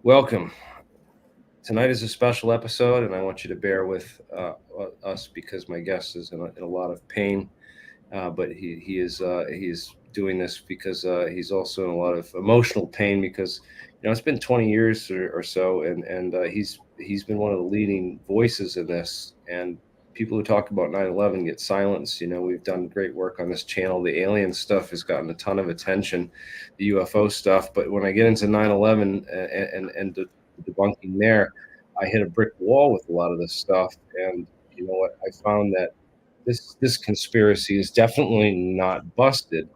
Welcome. Tonight is a special episode, and I want you to bear with us because my guest is in a lot of pain. But he is doing this because he's also in a lot of emotional pain because it's been 20 years or so, and he's been one of the leading voices in this. And people who talk about 9/11 get silenced. We've done great work on this channel. The alien stuff has gotten a ton of attention, the UFO stuff. But when I get into 9/11 and the debunking there, I hit a brick wall with a lot of this stuff. And you know what? I found that this conspiracy is definitely not busted,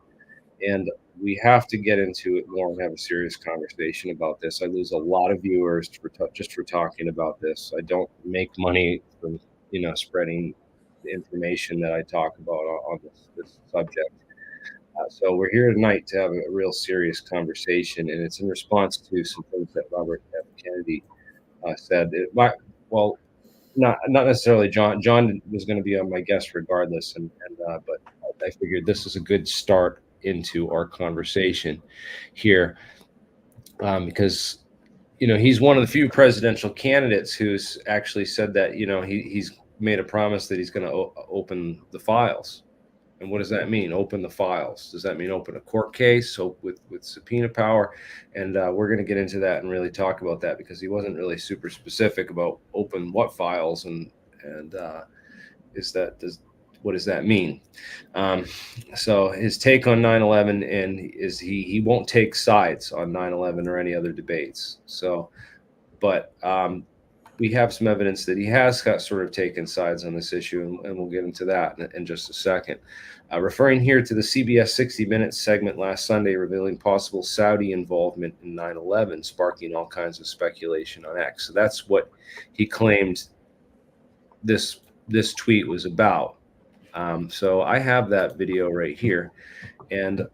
and we have to get into it more and have a serious conversation about this. I lose a lot of viewers just for talking about this. I don't make money from spreading the information that I talk about on this subject. So we're here tonight to have a real serious conversation, and it's in response to some things that Robert F. Kennedy said. Well, not necessarily John. John was going to be on my guest regardless, but I figured this is a good start into our conversation here, because he's one of the few presidential candidates who's actually said that he's made a promise that he's going to open the files. And what does that mean? Open the files. Does that mean open a court case with subpoena power? And we're going to get into that and really talk about that because he wasn't really super specific about open what files and what does that mean? So his take on 9/11 is he won't take sides on 9/11 or any other debates. So, but we have some evidence that he has got sort of taken sides on this issue, and we'll get into that in just a second. Referring here to the CBS 60 Minutes segment last Sunday revealing possible Saudi involvement in 9/11, sparking all kinds of speculation on X. So that's what he claimed this tweet was about. So I have that video right here, and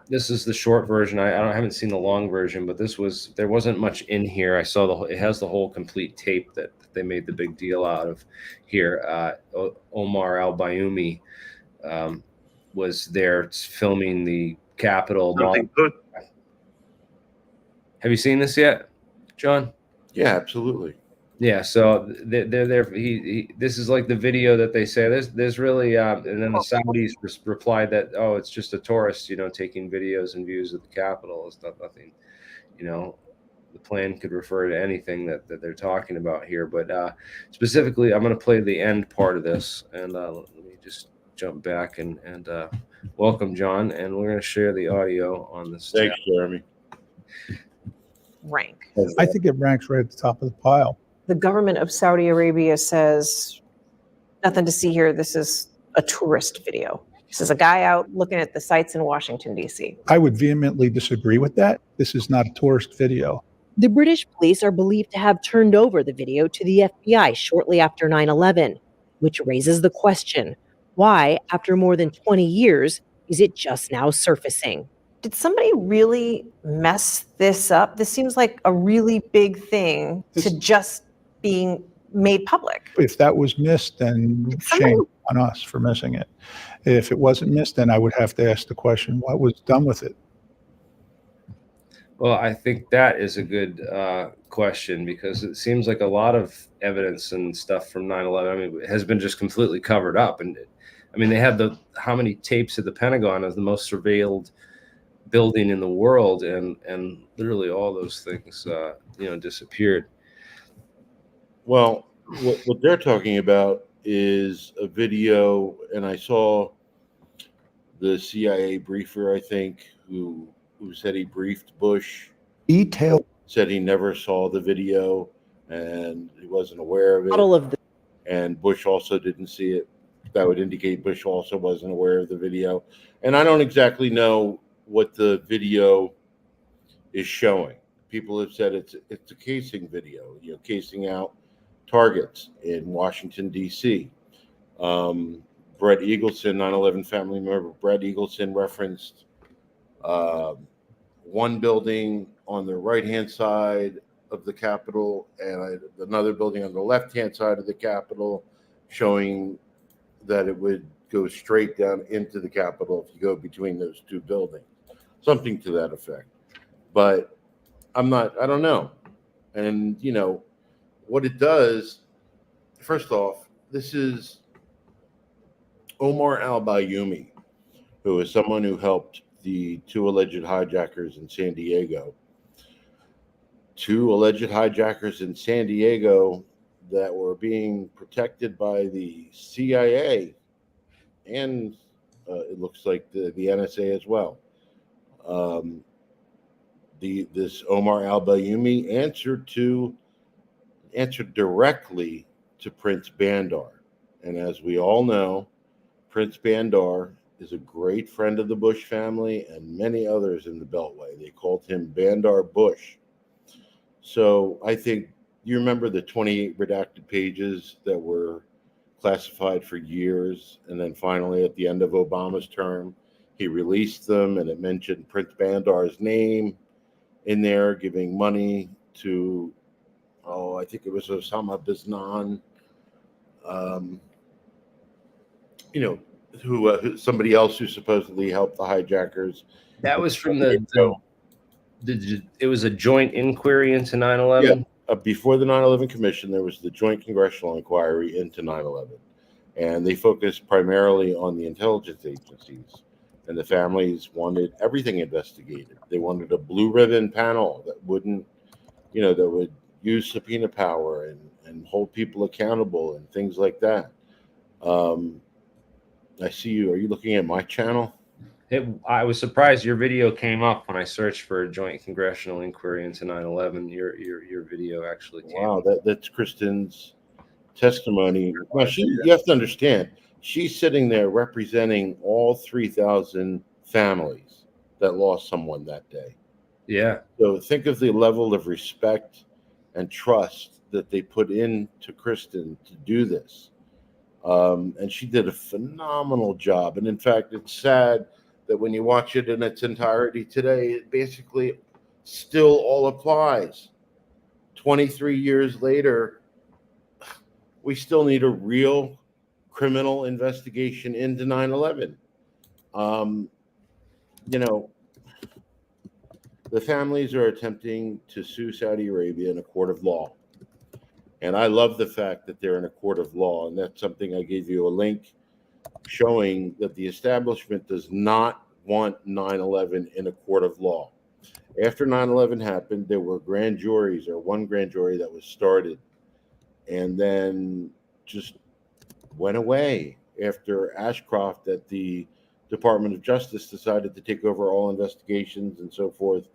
this is the short version. I haven't seen the long version, but there wasn't much in here. I saw it has the whole complete tape that they made the big deal out of here. Omar al-Bayoumi was there filming the Capitol. Have you seen this yet, John? Yeah, absolutely. Yeah, so they're there. This is like the video that they say there's really, and then the Saudis replied that it's just a tourist, taking videos and views of the Capitol. It's nothing, the plan could refer to anything that they're talking about here. But specifically, I'm going to play the end part of this, and let me just jump back and welcome John, and we're going to share the audio on this. Thanks, Jeremy. Rank. I think it ranks right at the top of the pile. The government of Saudi Arabia says, nothing to see here. This is a tourist video. This is a guy out looking at the sights in Washington, D.C. I would vehemently disagree with that. This is not a tourist video. The British police are believed to have turned over the video to the FBI shortly after 9/11, which raises the question, why, after more than 20 years, is it just now surfacing? Did somebody really mess this up? This seems like a really big thing to just being made public. If that was missed, then shame on us for missing it. If it wasn't missed, then I would have to ask the question, what was done with it? Well, I think that is a good question because it seems like a lot of evidence and stuff from 9/11 has been just completely covered up. And they had how many tapes at the Pentagon of the most surveilled building in the world, and literally all those things disappeared. Well, what they're talking about is a video, and I saw the CIA briefer, I think, who said he briefed Bush. Said he never saw the video and he wasn't aware of it. And Bush also didn't see it. That would indicate Bush also wasn't aware of the video. And I don't exactly know what the video is showing. People have said it's a casing video, casing out targets in Washington, D.C. Brett Eagleson, 9/11 family member Brett Eagleson, referenced one building on the right-hand side of the Capitol and another building on the left-hand side of the Capitol, showing that it would go straight down into the Capitol if you go between those two buildings, something to that effect. But I don't know. And, what it does, first off, this is Omar al-Bayoumi, who is someone who helped the two alleged hijackers in San Diego. Two alleged hijackers in San Diego that were being protected by the CIA and it looks like the NSA as well. This Omar al-Bayoumi answered directly to Prince Bandar, and as we all know, Prince Bandar is a great friend of the Bush family and many others in the Beltway. They called him Bandar Bush. So I think you remember the 28 redacted pages that were classified for years, and then finally at the end of Obama's term, he released them, and it mentioned Prince Bandar's name in there, giving money to, I think it was Osama Biznan, who somebody else who supposedly helped the hijackers. That was from it was a joint inquiry into 9/11. Before the 9/11 Commission, there was the Joint Congressional Inquiry into 9/11, and they focused primarily on the intelligence agencies. And the families wanted everything investigated. They wanted a blue ribbon panel that wouldn't, that would use subpoena power and hold people accountable and things like that. I see you. Are you looking at my channel? I was surprised your video came up when I searched for a joint congressional inquiry into 9/11. Your video actually came up. Wow, that's Kristen's testimony. Now, you have to understand, she's sitting there representing all 3,000 families that lost someone that day. Yeah. So think of the level of respect and trust that they put into Kristen to do this. And she did a phenomenal job. And in fact, it's sad that when you watch it in its entirety today, it basically still all applies. 23 years later, we still need a real criminal investigation into 9/11. The families are attempting to sue Saudi Arabia in a court of law. And I love the fact that they're in a court of law. And that's something I gave you a link showing that the establishment does not want 9/11 in a court of law. After 9/11 happened, there were grand juries, or one grand jury that was started, and then just went away after Ashcroft at the Department of Justice decided to take over all investigations and so forth,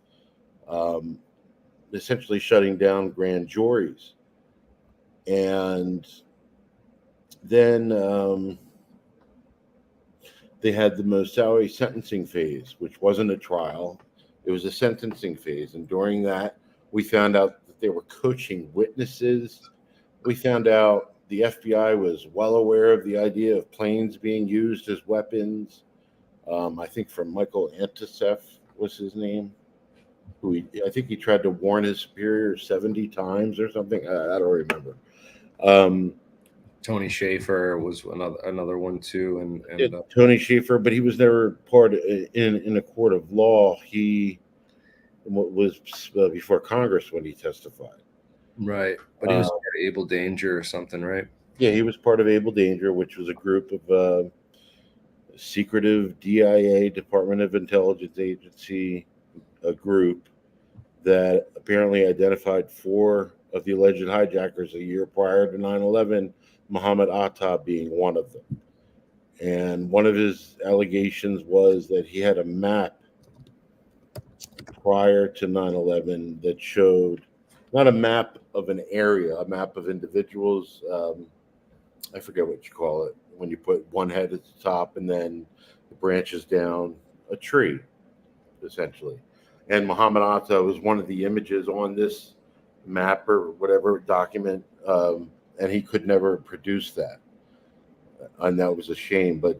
essentially shutting down grand juries. And then they had the Moussaoui sentencing phase, which wasn't a trial. It was a sentencing phase. And during that, we found out that they were coaching witnesses. We found out the FBI was well aware of the idea of planes being used as weapons. I think from Michael Antisef was his name, I think he tried to warn his superiors 70 times or something. I don't remember. Tony Schaefer was another one too, and Tony Schaefer, but he was never part in a court of law. He was before Congress when he testified. Right, but he was part of Able Danger or something, right? Yeah, he was part of Able Danger, which was a group of secretive DIA, Department of Intelligence Agency, a group that apparently identified 4 of the alleged hijackers a year prior to 9/11, Muhammad Atta being one of them. And one of his allegations was that he had a map prior to 9/11 that showed, not a map of an area, a map of individuals. I forget what you call it, when you put one head at the top and then the branches down, a tree, essentially. And Muhammad Atta was one of the images on this map or whatever document, and he could never produce that. And that was a shame. But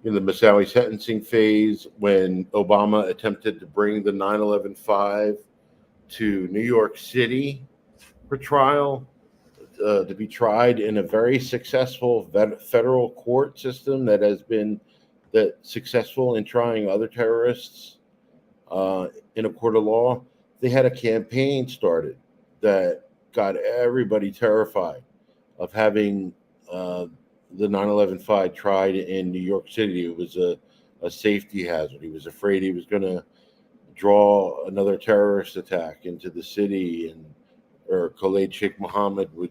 in the Moussaoui sentencing phase, when Obama attempted to bring the 9/11 to New York City for trial, to be tried in a very successful federal court system that has been successful in trying other terrorists, in a court of law. They had a campaign started that got everybody terrified of having the 9/11 5 tried in New York City. It was a safety hazard. He was afraid he was going to draw another terrorist attack into the city, and or Khalid Sheikh Mohammed would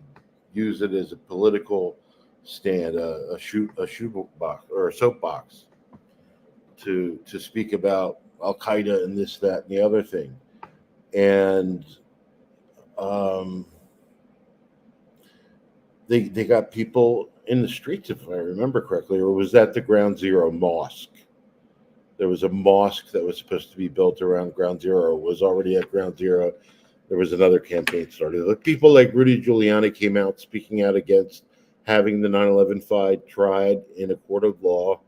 use it as a political stand, a shoe box or a soapbox to speak about Al Qaeda and this, that, and the other thing. And they got people in the streets, if I remember correctly, or was that the Ground Zero mosque? There was a mosque that was supposed to be built around Ground Zero, was already at Ground Zero. There was another campaign started. Like people like Rudy Giuliani came out speaking out against having the 9/11 5 tried in a court of law.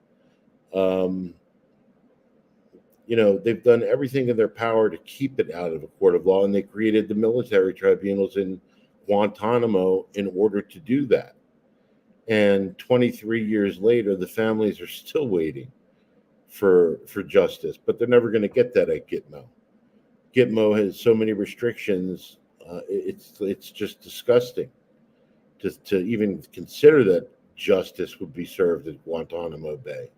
They've done everything in their power to keep it out of a court of law, and they created the military tribunals in Guantanamo in order to do that. And 23 years later, the families are still waiting for justice, but they're never going to get that at Gitmo. Gitmo has so many restrictions. It's just disgusting to even consider that justice would be served at Guantanamo Bay.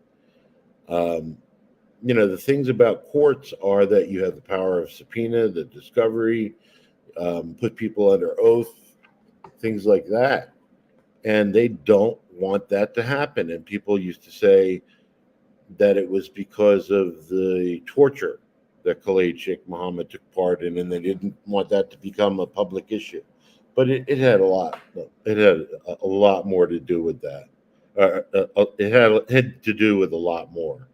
The things about courts are that you have the power of subpoena, the discovery, put people under oath, things like that. And they don't want that to happen. And people used to say that it was because of the torture that Khalid Sheikh Mohammed took part in, and they didn't want that to become a public issue. But it had a lot. It had a lot more to do with that. It had to do with a lot more.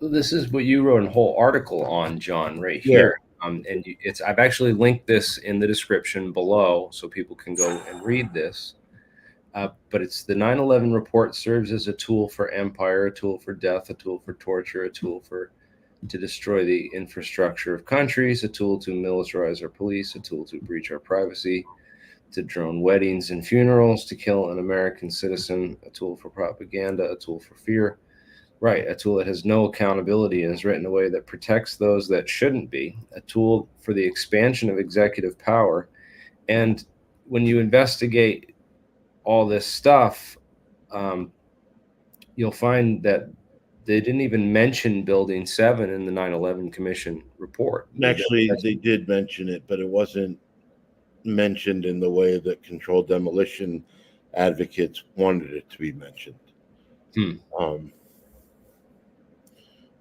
This is what you wrote a whole article on, John, right Yeah. here. I've actually linked this in the description below so people can go and read this. But it's the 9/11 report serves as a tool for empire, a tool for death, a tool for torture, a tool to destroy the infrastructure of countries, a tool to militarize our police, a tool to breach our privacy, to drone weddings and funerals, to kill an American citizen, a tool for propaganda, a tool for fear. Right, a tool that has no accountability and is written in a way that protects those that shouldn't be, a tool for the expansion of executive power. And when you investigate all this stuff, you'll find that they didn't even mention Building 7 in the 9/11 Commission report. Actually, they did mention it, but it wasn't mentioned in the way that controlled demolition advocates wanted it to be mentioned.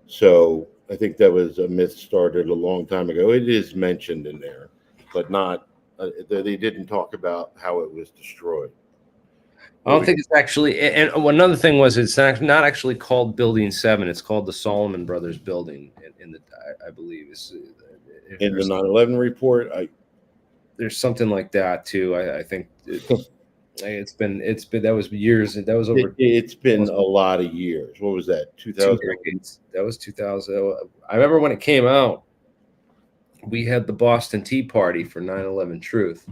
So I think that was a myth started a long time ago. It is mentioned in there, but not. They didn't talk about how it was destroyed. I don't think it's actually. And another thing was, it's not actually called Building 7. It's called the Solomon Brothers Building. I believe In the 9/11 report, there's something like that too. I think it's been that was years. That was over. It's been a lot of years. What was that? 2000. That was 2000. I remember when it came out. We had the Boston Tea Party for 9/11 Truth,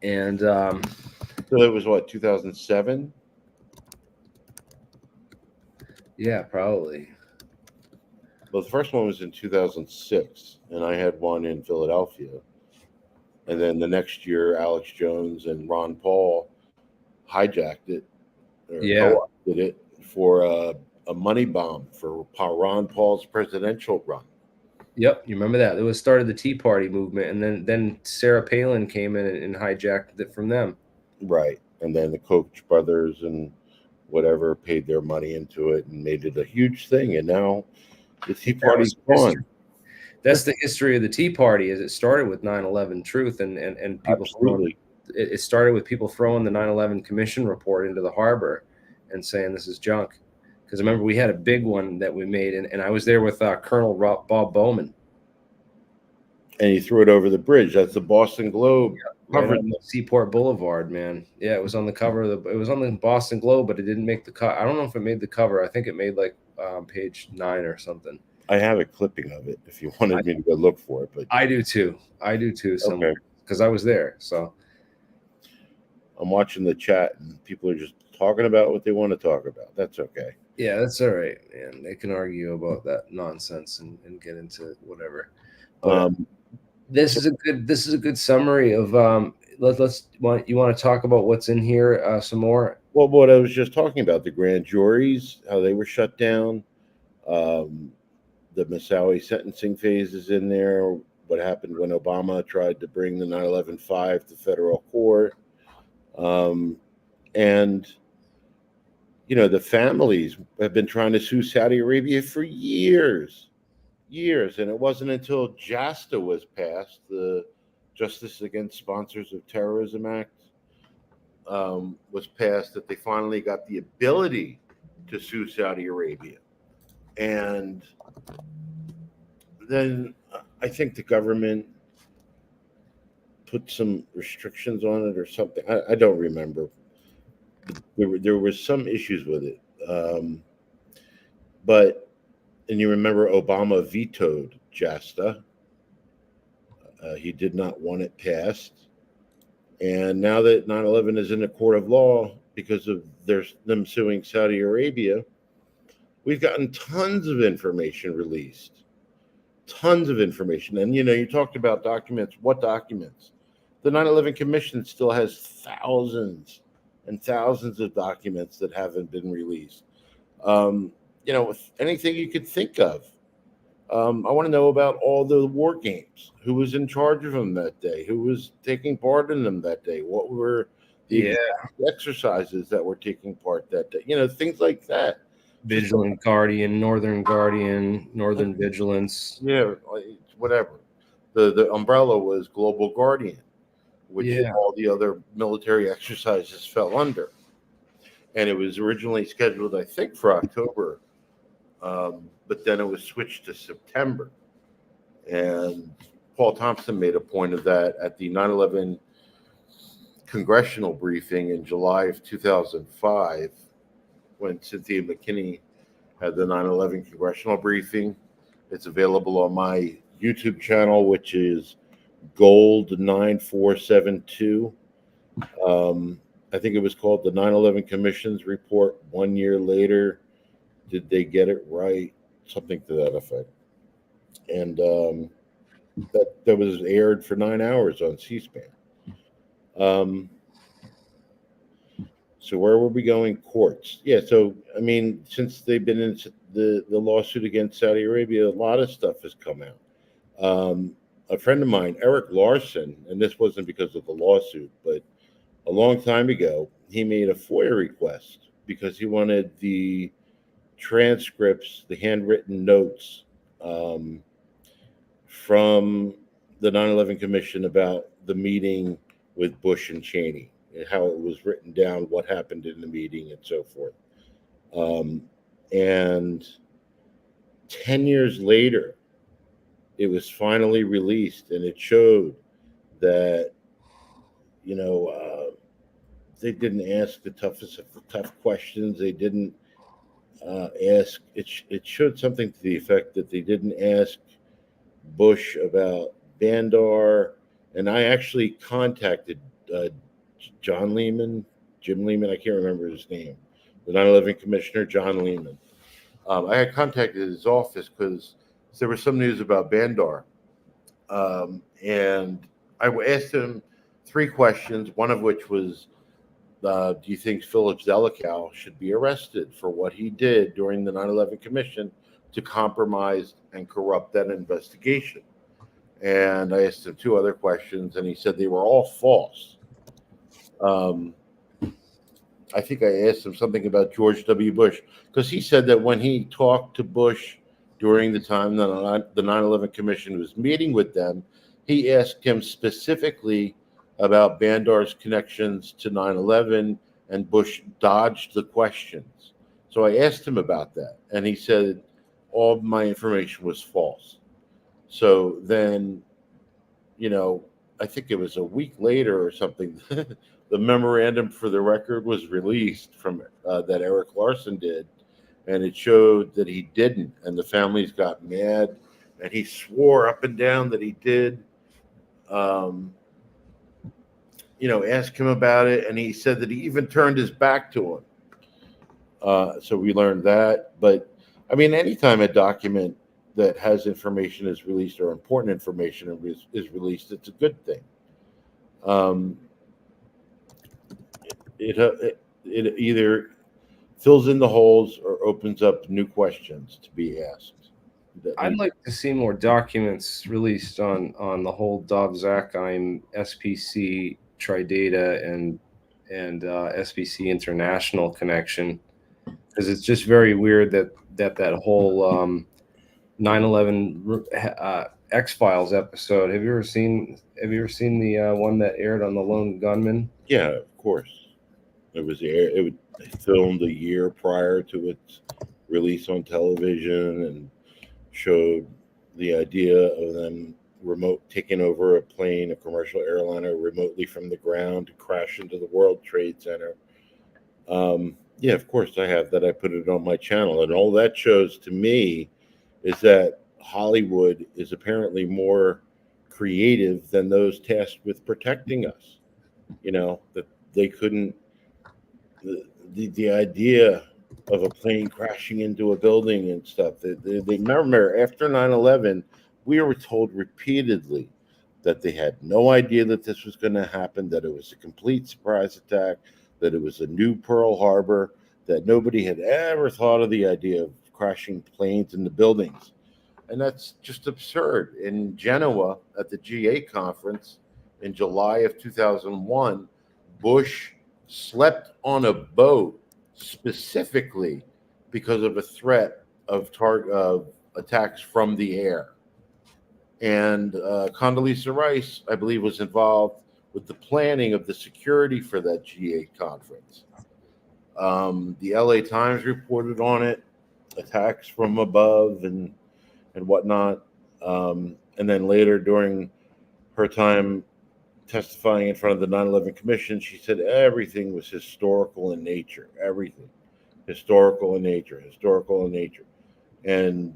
and so it was what, 2007? Yeah, probably. Well, the first one was in 2006, and I had one in Philadelphia. And then the next year, Alex Jones and Ron Paul hijacked it, or co-opted it for a money bomb for Ron Paul's presidential run. Yep, you remember that? It was started the Tea Party movement, and then Sarah Palin came in and hijacked it from them. Right, and then the Koch brothers and whatever paid their money into it and made it a huge thing, and now the Tea Party's gone. That's the history of the Tea Party. Is it started with 9/11 Truth, and people Absolutely. It started with people throwing the 9/11 Commission report into the harbor and saying this is junk. Because remember, we had a big one that we made, and I was there with Colonel Bob Bowman. And he threw it over the bridge. That's the Boston Globe. Right on the Seaport Boulevard, man. Yeah, it was on the cover of it was on the Boston Globe, but it didn't make the cut. I don't know if it made the cover. I think it made like page 9 or something. I have a clipping of it if you wanted me to go look for it. But I do too. Somewhere because I was there. So I'm watching the chat, and people are just talking about what they want to talk about. That's okay. Yeah, that's all right, man. They can argue about that nonsense and get into whatever. But Um, this is a good summary of you want to talk about what's in here some more. well, what I was just talking about, the grand juries, how they were shut down, um, the Moussaoui sentencing phase is in there. What happened when Obama tried to bring the 9/11 to federal court, um, and the families have been trying to sue Saudi Arabia for years, and it wasn't until JASTA was passed, the Justice Against Sponsors of Terrorism Act, was passed, that they finally got the ability to sue Saudi Arabia. And then I think the government put some restrictions on it or something. I don't remember. There was some issues with it. But, and you remember Obama vetoed JASTA. He did not want it passed. And now that 9/11 is in a court of law because of them suing Saudi Arabia, we've gotten tons of information released. Tons of information. And, you talked about documents. What documents? The 9/11 Commission still has thousands and thousands of documents that haven't been released. Anything you could think of. I want to know about all the war games. Who was in charge of them that day? Who was taking part in them that day? What were the Yeah, exercises that were taking part that day? Things like that. Just Vigilant Guardian, Northern Vigilance. yeah, whatever. The umbrella was Global Guardian, which Yeah, all the other military exercises fell under, and it was originally scheduled, I think, for October, but then it was switched to September. And Paul Thompson made a point of that at the 9/11 congressional briefing in July of 2005, when Cynthia McKinney had the 9/11 congressional briefing. It's available on my YouTube channel, which is Gold 9472. I think it was called the 9/11 Commission's Report 1 year later. Did they get it right? Something to that effect. And that was aired for 9 hours on C-SPAN. So where were we going? Courts. Yeah. So I mean, since they've been in the lawsuit against Saudi Arabia, a lot of stuff has come out. A friend of mine, Eric Larson, and this wasn't because of the lawsuit, but a long time ago, he made a FOIA request because he wanted the transcripts, the handwritten notes, from the 9/11 Commission about the meeting with Bush and Cheney, and how it was written down, what happened in the meeting, and so forth. And 10 years later, it was finally released, and it showed that, they didn't ask the tough questions. They didn't ask. It showed something to the effect that they didn't ask Bush about Bandar, and I actually contacted uh, John Lehman, Jim Lehman. I can't remember his name. The 9/11 Commissioner, John Lehman. I had contacted his office because there was some news about Bandar, and I asked him 3 questions. One of which was, do you think Philip Zelikow should be arrested for what he did during the 9/11 Commission to compromise and corrupt that investigation? And I asked him 2 other questions, and he said they were all false. Um, I think I asked him something about George W. Bush, because he said that when he talked to Bush during the time that the 9/11 Commission was meeting with them, he asked him specifically about Bandar's connections to 9/11, and Bush dodged the questions. So I asked him about that, and he said all my information was false. So then, you know, I think it was a week later or something, the memorandum for the record was released from that Eric Larson did, and it showed that he didn't, and the families got mad, and he swore up and down that he did. Um, Ask him about it, and he said that he even turned his back to him. So we learned that. But I mean, anytime a document that has information is released or important information is released, it's a good thing. Um, it either fills in the holes or opens up new questions to be asked. I'd like to see more documents released on the whole Dov Zakheim SPC Tridata and SPC International connection, because it's just very weird that whole 9/11 X-Files episode. Have you ever seen the one that aired on the lone gunman? Yeah, of course. It was filmed a year prior to its release on television and showed the idea of them taking over a plane, a commercial airliner, remotely from the ground to crash into the World Trade Center. Yeah, of course I have that. I put it on my channel, and all that shows to me is that Hollywood is apparently more creative than those tasked with protecting us. That they couldn't. The idea of a plane crashing into a building and stuff. They remember after 9/11, we were told repeatedly that they had no idea that this was going to happen, that it was a complete surprise attack, that it was a new Pearl Harbor, that nobody had ever thought of the idea of crashing planes into buildings. And that's just absurd. In Genoa at the G8 conference in July of 2001, Bush slept on a boat specifically because of a threat of attacks from the air. And Condoleezza Rice, I believe, was involved with the planning of the security for that G8 conference. The LA Times reported on it, attacks from above and whatnot. And then later, during her time testifying in front of the 9/11 Commission, she said everything was historical in nature. Everything, historical in nature, historical in nature, and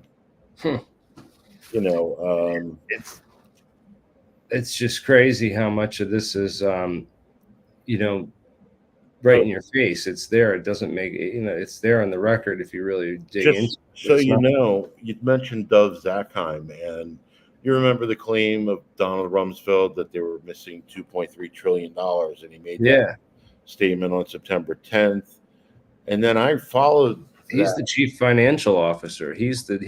it's just crazy how much of this is right in your face. It's there. It doesn't make it's there on the record if you really dig into it. So you mentioned Dov Zakheim, and you remember the claim of Donald Rumsfeld that they were missing $2.3 trillion, and he made that statement on September 10th. And then I followed. He's the chief financial officer. He's the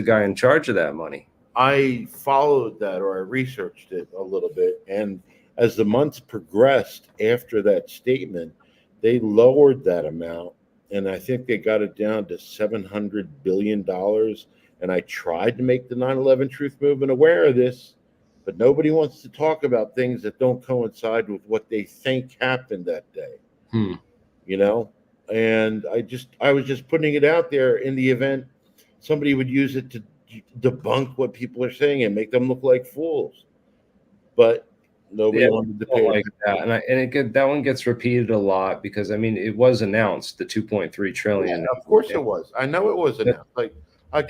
guy in charge of that money. I followed that, or I researched it a little bit, and as the months progressed after that statement, they lowered that amount, and I think they got it down to $700 billion. And I tried to make the 9/11 Truth Movement aware of this, but nobody wants to talk about things that don't coincide with what they think happened that day. And I was just putting it out there in the event somebody would use it to debunk what people are saying and make them look like fools. But nobody wanted to pay like that, that one gets repeated a lot because it was announced, the 2.3 trillion. Yeah, of course it was. I know it was announced. Like I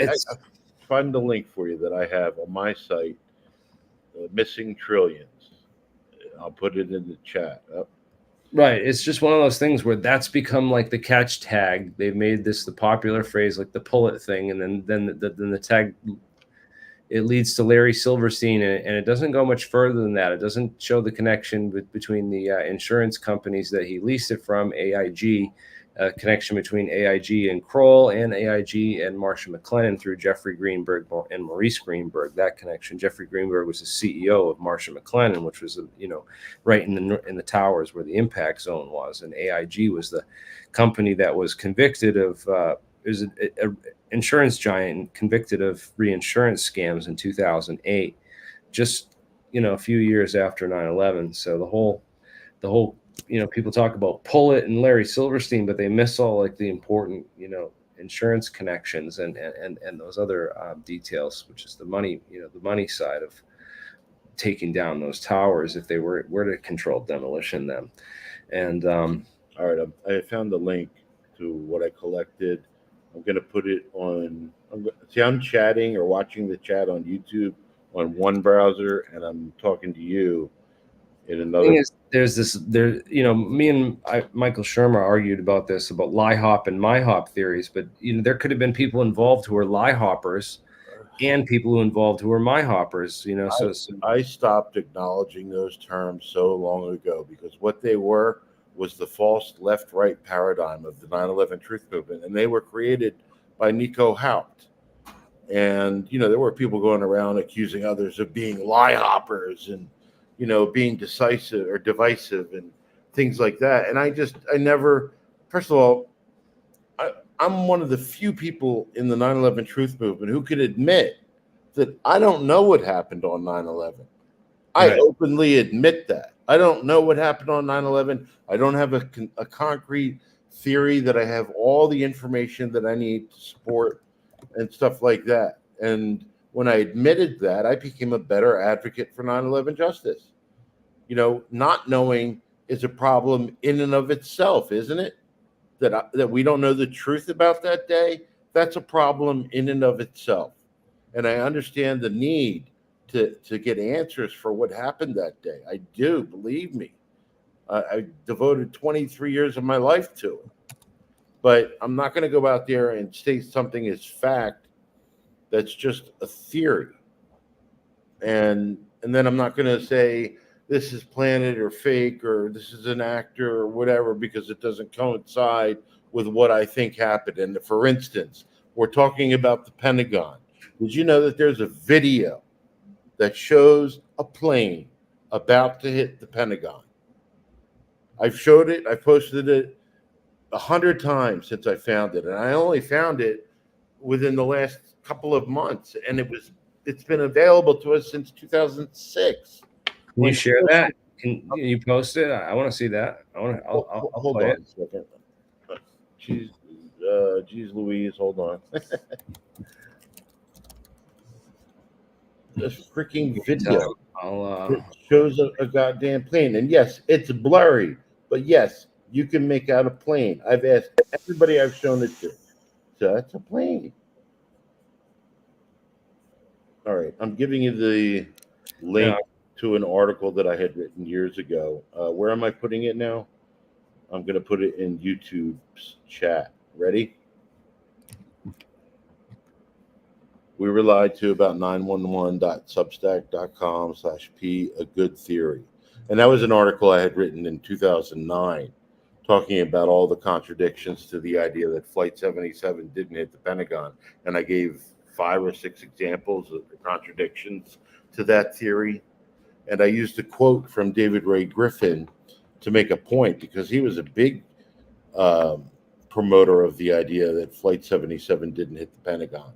find the link for you that I have on my site, missing trillions. I'll put it in the chat. Right. It's just one of those things where that's become like the catch tag. They've made this the popular phrase, like the pull it thing, and then the tag, it leads to Larry Silverstein, and it doesn't go much further than that. It doesn't show the connection between the insurance companies that he leased it from, AIG, connection between AIG and Kroll, and AIG and Marcia McLennan through Jeffrey Greenberg and Maurice Greenberg. That connection. Jeffrey Greenberg was the CEO of Marcia McLennan, which was right in the towers where the impact zone was, and AIG was the company that was convicted of. It was an insurance giant convicted of reinsurance scams in 2008, just a few years after 9/11. So the whole people talk about pull it and Larry Silverstein, but they miss all like the important insurance connections and those other details, which is the money the money side of taking down those towers if they were to control demolition them. And all right, I found the link to what I collected. I'm going to put it on. I'm chatting or watching the chat on YouTube on one browser, and I'm talking to you in The thing another. is, me and Michael Shermer argued about this, about lie hop and my hop theories, but there could have been people involved who are lie hoppers and people who involved who are my hoppers, I stopped acknowledging those terms so long ago because what they were was the false left-right paradigm of the 9/11 truth movement, and they were created by Nico Haupt. And there were people going around accusing others of being lie hoppers and being decisive or divisive and things like that. And I never. First of all, I'm one of the few people in the 9/11 truth movement who can admit that I don't know what happened on 9/11. I Right. openly admit that. I don't know what happened on 9/11. I don't have a concrete theory that I have all the information that I need to support and stuff like that. And when I admitted that, I became a better advocate for 9/11 justice. Not knowing is a problem in and of itself, isn't it? That we don't know the truth about that day, that's a problem in and of itself. And I understand the need to get answers for what happened that day. I do, believe me. I devoted 23 years of my life to it. But I'm not going to go out there and state something as fact that's just a theory. And then I'm not going to say this is planted or fake or this is an actor or whatever because it doesn't coincide with what I think happened. And for instance, we're talking about the Pentagon. Did you know that there's a video that shows a plane about to hit the Pentagon? I've showed it. I posted it 100 times since I found it, and I only found it within the last couple of months, and it's been available to us since 2006. Can you share that? Can you post it? I want to see that. I'll Hold play on it. a second. Geez Louise, hold on. This freaking video. It shows a goddamn plane. And yes, it's blurry, but yes, you can make out a plane. I've asked everybody I've shown it to. So that's a plane. All right. I'm giving you the link to an article that I had written years ago. Where am I putting it now? I'm going to put it in YouTube's chat. Ready? We were lied to about 911.substack.com/P, a good theory. And that was an article I had written in 2009 talking about all the contradictions to the idea that Flight 77 didn't hit the Pentagon. And I gave 5 or 6 examples of the contradictions to that theory. And I used a quote from David Ray Griffin to make a point because he was a big promoter of the idea that Flight 77 didn't hit the Pentagon.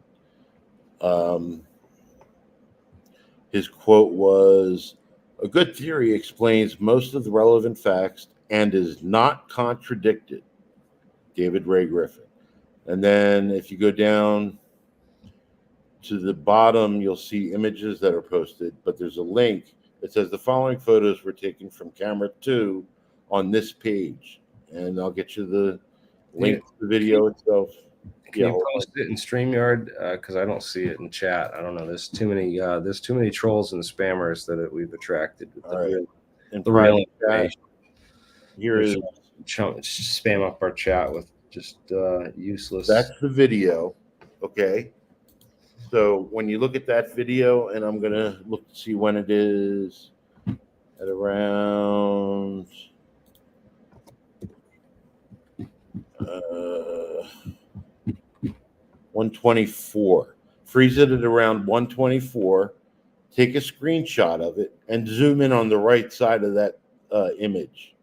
His quote was, "A good theory explains most of the relevant facts and is not contradicted." David Ray Griffin. And then if you go down to the bottom, you'll see images that are posted, but there's a link that says the following photos were taken from camera 2 on this page. And I'll get you the link to the video itself. Can you post it in StreamYard? Because I don't see it in chat. I don't know. There's too many trolls and spammers that we've attracted with the real information. Here is spam up our chat with just useless. That's the video. Okay. So when you look at that video, and I'm gonna look to see when it is at around 124. Freeze it at around 124. Take a screenshot of it and zoom in on the right side of that image,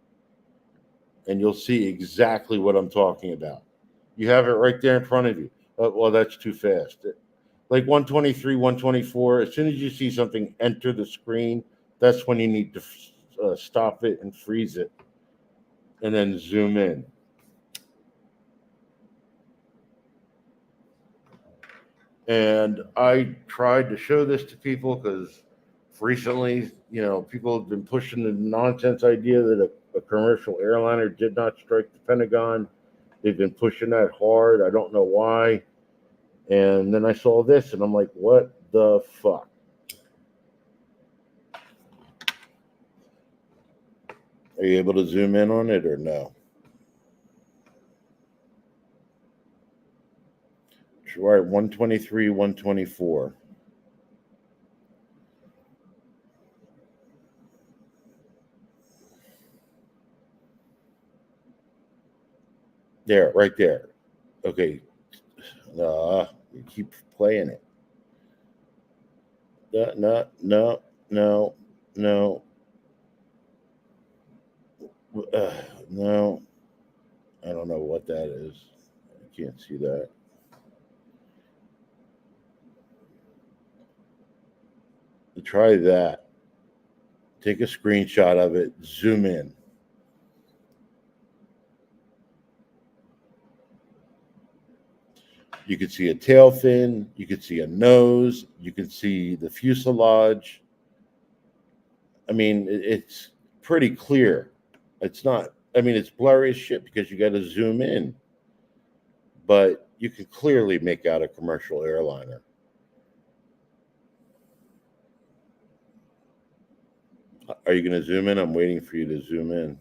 and you'll see exactly what I'm talking about. You have it right there in front of you. Well, that's too fast. Like 123, 124. As soon as you see something enter the screen, that's when you need to stop it and freeze it, and then zoom in. And I tried to show this to people because recently, people have been pushing the nonsense idea that a commercial airliner did not strike the Pentagon. They've been pushing that hard. I don't know why. And then I saw this and I'm like, what the fuck? Are you able to zoom in on it or no? All right, 123, 124. There, right there. Okay. You keep playing it. No, no, no, no. No. I don't know what that is. I can't see that. Try that. Take a screenshot of it. Zoom in. You can see a tail fin. You can see a nose. You can see the fuselage. I mean, it's pretty clear. It's not, I mean, it's blurry as shit because you got to zoom in. But you can clearly make out a commercial airliner. Are you going to zoom in? I'm waiting for you to zoom in.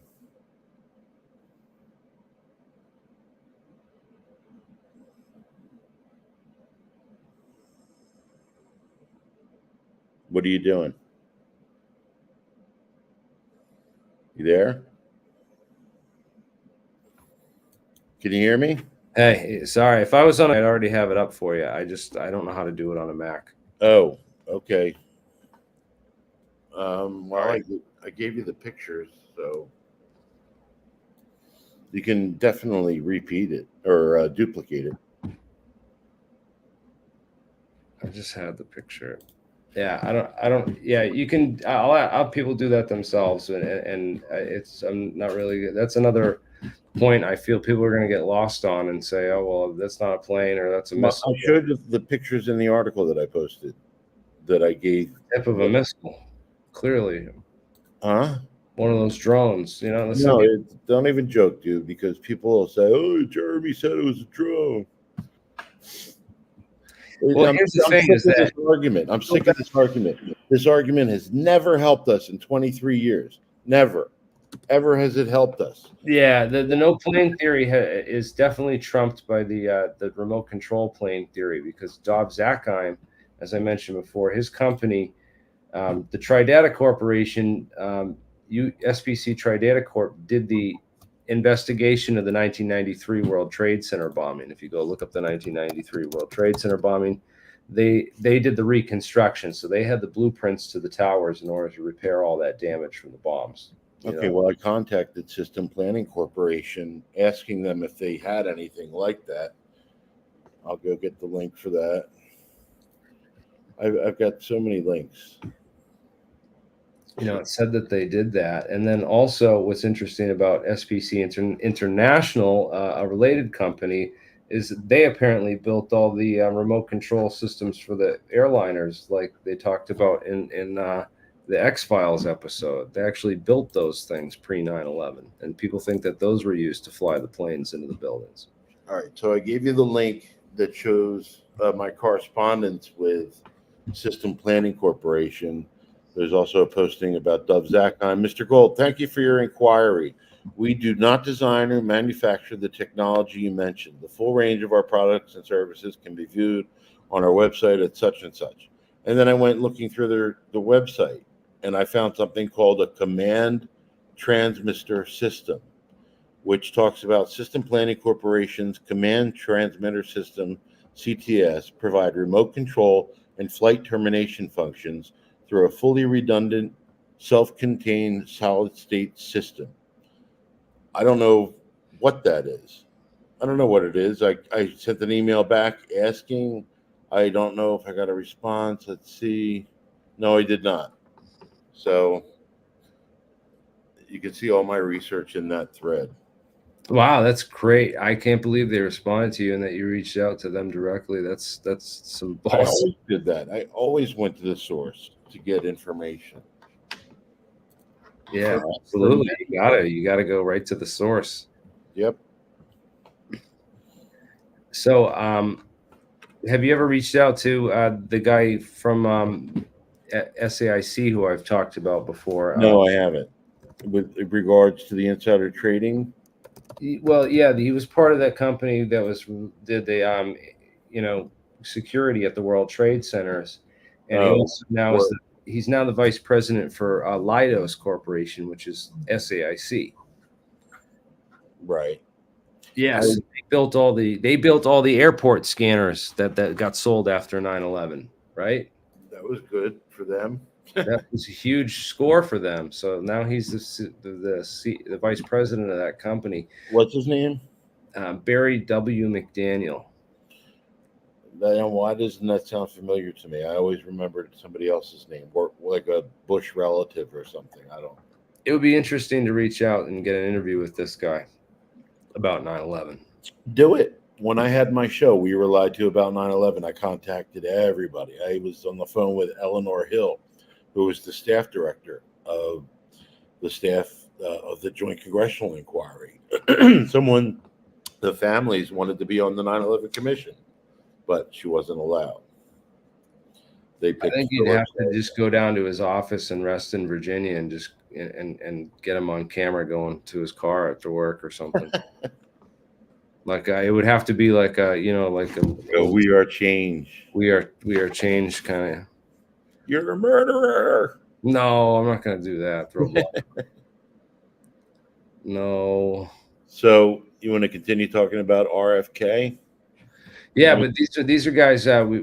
What are you doing? You there? Can you hear me? Hey, sorry. If I was on, I'd already have it up for you. I don't know how to do it on a Mac. Oh, okay. Well, Right. I gave you the pictures, so you can definitely repeat it or duplicate it. I just had the picture. Yeah, I don't. Yeah, you can. I'll people do that themselves, and it's. I'm not really. That's another point I feel people are going to get lost on and say, oh well, that's not a plane or that's a Well, missile. I showed you the pictures in the article that I posted that I gave. Tip of a missile, clearly. Huh? One of those drones, you know. No, don't even joke, dude, because people will say, "Oh, Jeremy said it was a drone." Well, here's the thing: is that I'm sick of this argument. This argument has never helped us in 23 years. Never, ever has it helped us. yeah, the no plane theory is definitely trumped by the remote control plane theory because Dov Zakheim, as I mentioned before, his company, the Tridata Corporation, SPC Tridata Corp, did the investigation of the 1993 World Trade Center bombing. If you go look up the 1993 World Trade Center bombing, they did the reconstruction, so they had the blueprints to the towers in order to repair all that damage from the bombs. Okay, well, I contacted System Planning Corporation asking them if they had anything like that. I'll go get the link for that. I've got so many links. It said that they did that. And then also what's interesting about SPC International, a related company, is they apparently built all the remote control systems for the airliners like they talked about in the X-Files episode. They actually built those things pre 9/11, and people think that those were used to fly the planes into the buildings. All right, so I gave you the link that shows my correspondence with System Planning Corporation. There's also a posting about Dov Zakheim. Mr. Gold, thank you for your inquiry. We do not design or manufacture the technology you mentioned. The full range of our products and services can be viewed on our website at such and such. And then I went looking through the website, and I found something called a command transmitter system, which talks about System Planning Corporation's command transmitter system, CTS, provide remote control and flight termination functions through a fully redundant, self-contained solid-state system. I don't know what that is. I don't know what it is. I sent an email back asking. I don't know if I got a response. Let's see. No, I did not. So you can see all my research in that thread. Wow, that's great. I can't believe they responded to you and that you reached out to them directly. That's some I balls. always did that. I always went to the source to get information. Yeah, absolutely. You gotta go right to the source. Yep. So, have you ever reached out to the guy from SAIC who I've talked about before? No, I haven't. with regards to the insider trading. Well, yeah, he was part of that company that did the security at the World Trade Centers, and he Oh, also now or, he's now the vice president for Leidos Corporation, which is SAIC. right. Yes, they built all the airport scanners that got sold after 9/11, right? That was good for them. That was a huge score for them. So now he's the vice president of that company, What's his name? Barry W. McDaniel. Why doesn't that sound familiar to me? I always remembered somebody else's name, or like a Bush relative or something. I don't. It would be interesting to reach out and get an interview with this guy about 9/11. Do it. When I had my show, we were lied to about 9/11. I contacted everybody. I was on the phone with Eleanor Hill, who was the staff director of the staff of the Joint Congressional Inquiry. Someone, the families wanted to be on the 9/11 Commission, but she wasn't allowed. They I picked think you'd Phillips. have to just go down to his office in Reston, Virginia, and just and get him on camera going to his car after work or something. Like it would have to be like a We are changed. we are changed kind of. You're a murderer. No, I'm not going to do that. Throw blood. No. So you want to continue talking about RFK? Yeah, but these are guys. RFK.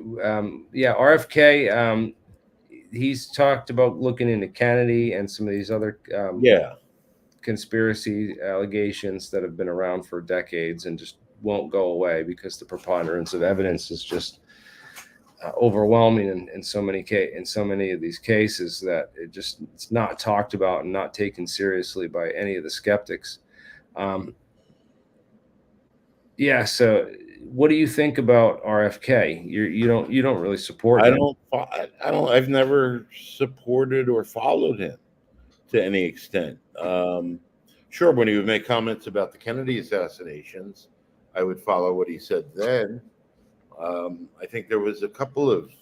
He's talked about looking into Kennedy and some of these other Yeah. conspiracy allegations that have been around for decades and just won't go away because the preponderance of evidence is just overwhelming in so many of these cases that it's not talked about and not taken seriously by any of the skeptics. So what do you think about RFK? You don't really support him. I've never supported or followed him to any extent. Sure, when he would make comments about the Kennedy assassinations, I would follow what he said then. I think there was a couple of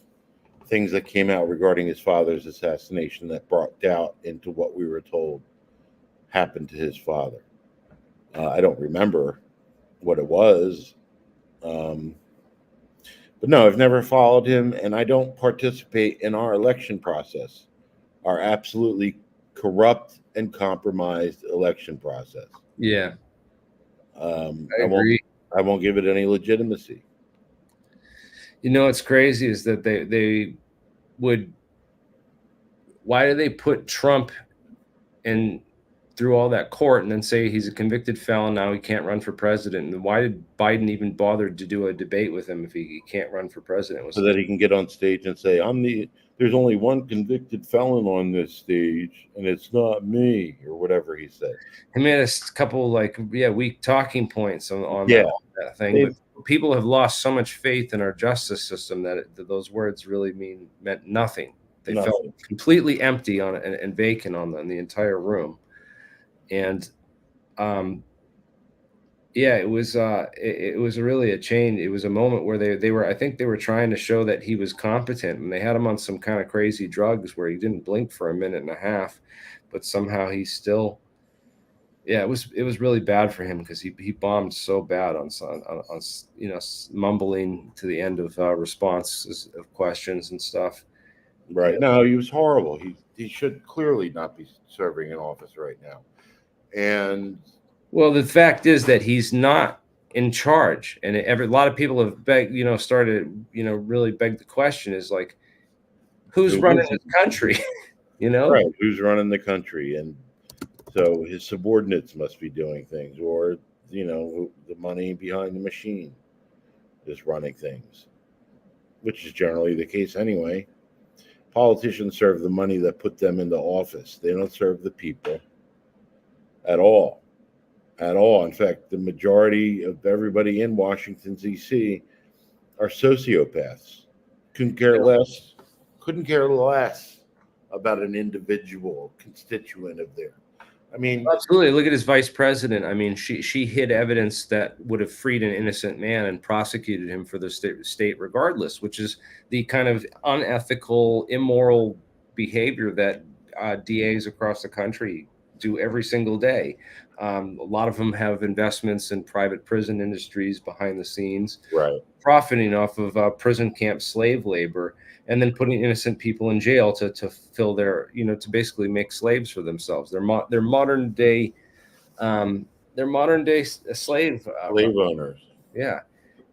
things that came out regarding his father's assassination that brought doubt into what we were told happened to his father. I don't remember what it was. But no, I've never followed him, and I don't participate in our election process, our absolutely corrupt and compromised election process. Yeah, I agree. I won't give it any legitimacy. What's crazy is that they would. Why do they put Trump in through all that court and then say he's a convicted felon, now he can't run for president? And why did Biden even bother to do a debate with him if he can't run for president? So that he can get on stage and say, there's only one convicted felon on this stage, and it's not me, or whatever he said. He made a couple weak talking points on that thing. But people have lost so much faith in our justice system that those words really meant nothing. They felt completely empty and vacant on the entire room. And it was really a change. It was a moment where they were trying to show that he was competent, and they had him on some kind of crazy drugs where he didn't blink for a minute and a half, but somehow he still. Yeah, it was really bad for him because he bombed so bad on mumbling to the end of responses of questions and stuff. Right. Yeah. No, he was horrible. He should clearly not be serving in office right now. And well, the fact is that he's not in charge, and a lot of people have started really begged the question is like, who's running this country? Right? Who's running the country? And so his subordinates must be doing things, or the money behind the machine is running things, which is generally the case anyway. Politicians serve the money that put them into office. They don't serve the people at all. At all. In fact, the majority of everybody in Washington, D.C. are sociopaths. Couldn't care less about an individual constituent of theirs. I mean, absolutely. Look at his vice president. I mean, she hid evidence that would have freed an innocent man and prosecuted him for the state regardless, which is the kind of unethical, immoral behavior that DAs across the country do every single day. A lot of them have investments in private prison industries behind the scenes, Right. profiting off of prison camp slave labor, and then putting innocent people in jail to fill their, to basically make slaves for themselves. They're modern day, slave Slave owners. yeah,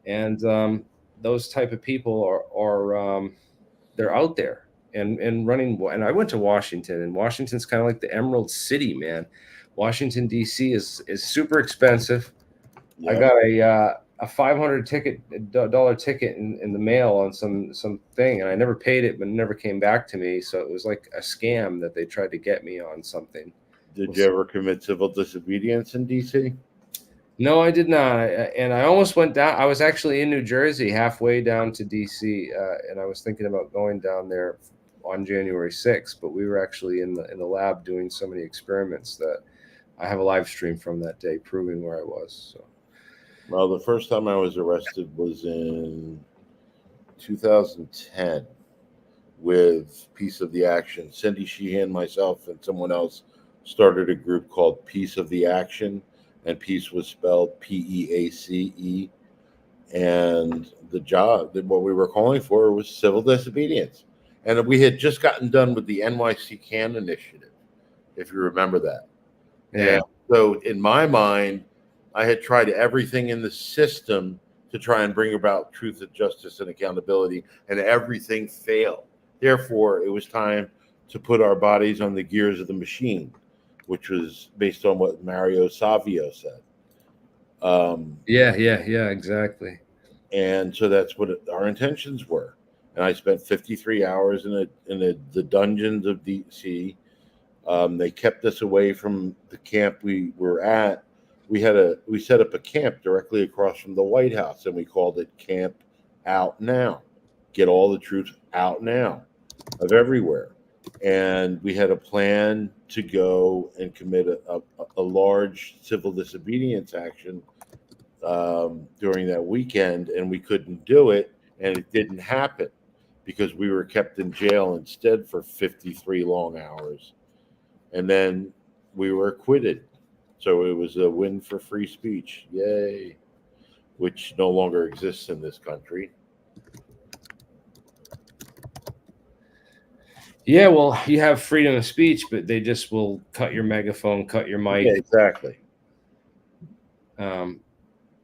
and those type of people are they're out there and running. And I went to Washington, and Washington's kind of like the Emerald City, man. Washington D.C. is super expensive. I Yep. got a $500 ticket in the mail on some thing, and I never paid it, but it never came back to me. So it was like a scam that they tried to get me on something. Did you ever commit civil disobedience in DC? No, I did not. And I almost went down. I was actually in New Jersey, halfway down to DC, and I was thinking about going down there on January 6th. But we were actually in the lab doing so many experiments that I have a live stream from that day proving where I was. So. Well, the first time I was arrested was in 2010 with Piece of the Action. Cindy Sheehan, myself, and someone else started a group called Piece of the Action, and peace was spelled Peace. And what we were calling for was civil disobedience. And we had just gotten done with the NYC Can initiative, if you remember that. Yeah. And so in my mind, I had tried everything in the system to try and bring about truth and justice and accountability, and everything failed. Therefore, it was time to put our bodies on the gears of the machine, which was based on what Mario Savio said. Yeah, exactly. And so that's what our intentions were. And I spent 53 hours in the dungeons of DC. They kept us away from the camp we were at. We set up a camp directly across from the White House, and we called it Camp Out Now. Get all the troops out now of everywhere. And we had a plan to go and commit a large civil disobedience action during that weekend, and we couldn't do it, and it didn't happen because we were kept in jail instead for 53 long hours, and then we were acquitted. So it was a win for free speech, yay, which no longer exists in this country. Yeah, well, you have freedom of speech, but they just will cut your megaphone, cut your mic. Yeah, exactly.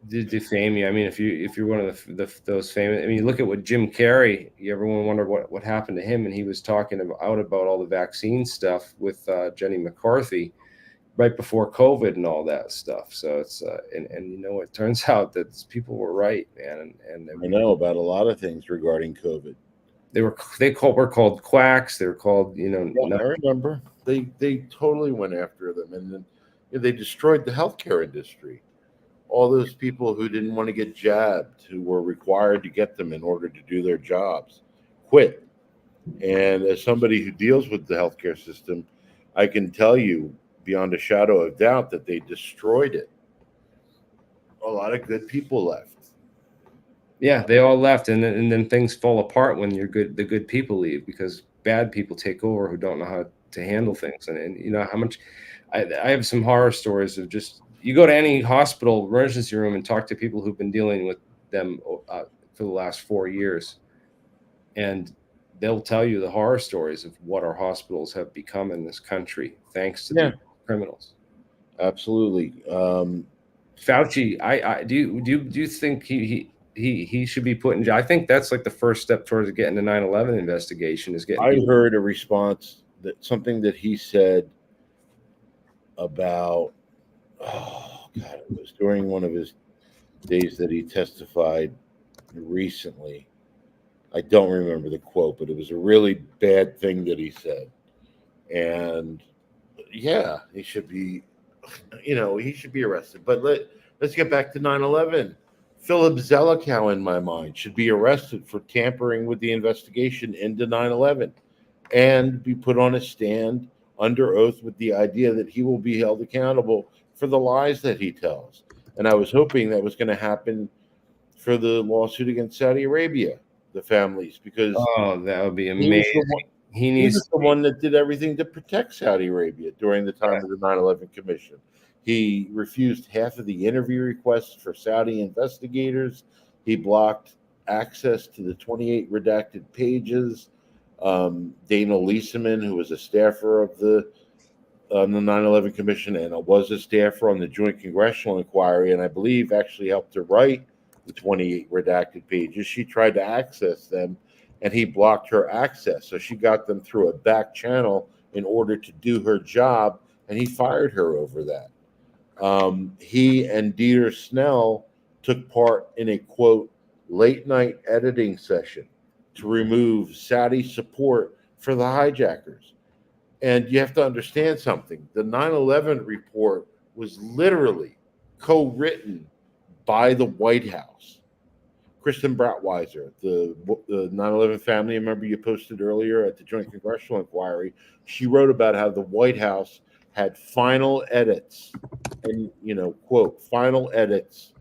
Defame you. I mean, if you're one of those famous, I mean, you look at what Jim Carrey. Everyone wondered what happened to him, and he was talking about all the vaccine stuff with Jenny McCarthy right before COVID and all that stuff. So it's and it turns out that people were right, man. And I know about a lot of things regarding COVID. were called quacks. They were called, Yeah, I remember they totally went after them, and then they destroyed the healthcare industry. All those people who didn't want to get jabbed, who were required to get them in order to do their jobs, quit. And as somebody who deals with the healthcare system, I can tell you beyond a shadow of doubt that they destroyed it. A lot of good people left. Yeah, they all left, and then things fall apart when the good people leave, because bad people take over who don't know how to handle things. And you know how much I have some horror stories of just, you go to any hospital emergency room and talk to people who've been dealing with them for the last 4 years, and they'll tell you the horror stories of what our hospitals have become in this country thanks to the criminals. Absolutely. Fauci, I do you think he should be put in jail? I think that's like the first step towards getting the 9/11 investigation is getting. I heard a response that something that he said about, oh God, it was during one of his days that he testified recently. I don't remember the quote, but it was a really bad thing that he said. And yeah, he should be, he should be arrested. But let's get back to 9/11. Philip Zelikow, in my mind, should be arrested for tampering with the investigation into 9/11 and be put on a stand under oath with the idea that he will be held accountable for the lies that he tells. And I was hoping that was going to happen for the lawsuit against Saudi Arabia, the families, because Oh, that would be amazing. he He needs was the one that did everything to protect Saudi Arabia during the time of the 9/11 Commission. He refused half of the interview requests for Saudi investigators. He blocked access to the 28 redacted pages. Dana Leeseman, who was a staffer of the 9/11 Commission and was a staffer on the Joint Congressional Inquiry, and I believe actually helped to write the 28 redacted pages. She tried to access them, and he blocked her access. So she got them through a back channel in order to do her job, and he fired her over that. He and Dieter Snell took part in a quote late night editing session to remove Saudi support for the hijackers. And you have to understand something. The 9/11 report was literally co-written by the White House. Kristen Brattweiser, the 9/11 family member you posted earlier at the Joint Congressional Inquiry, she wrote about how the White House had final edits and, quote, final edits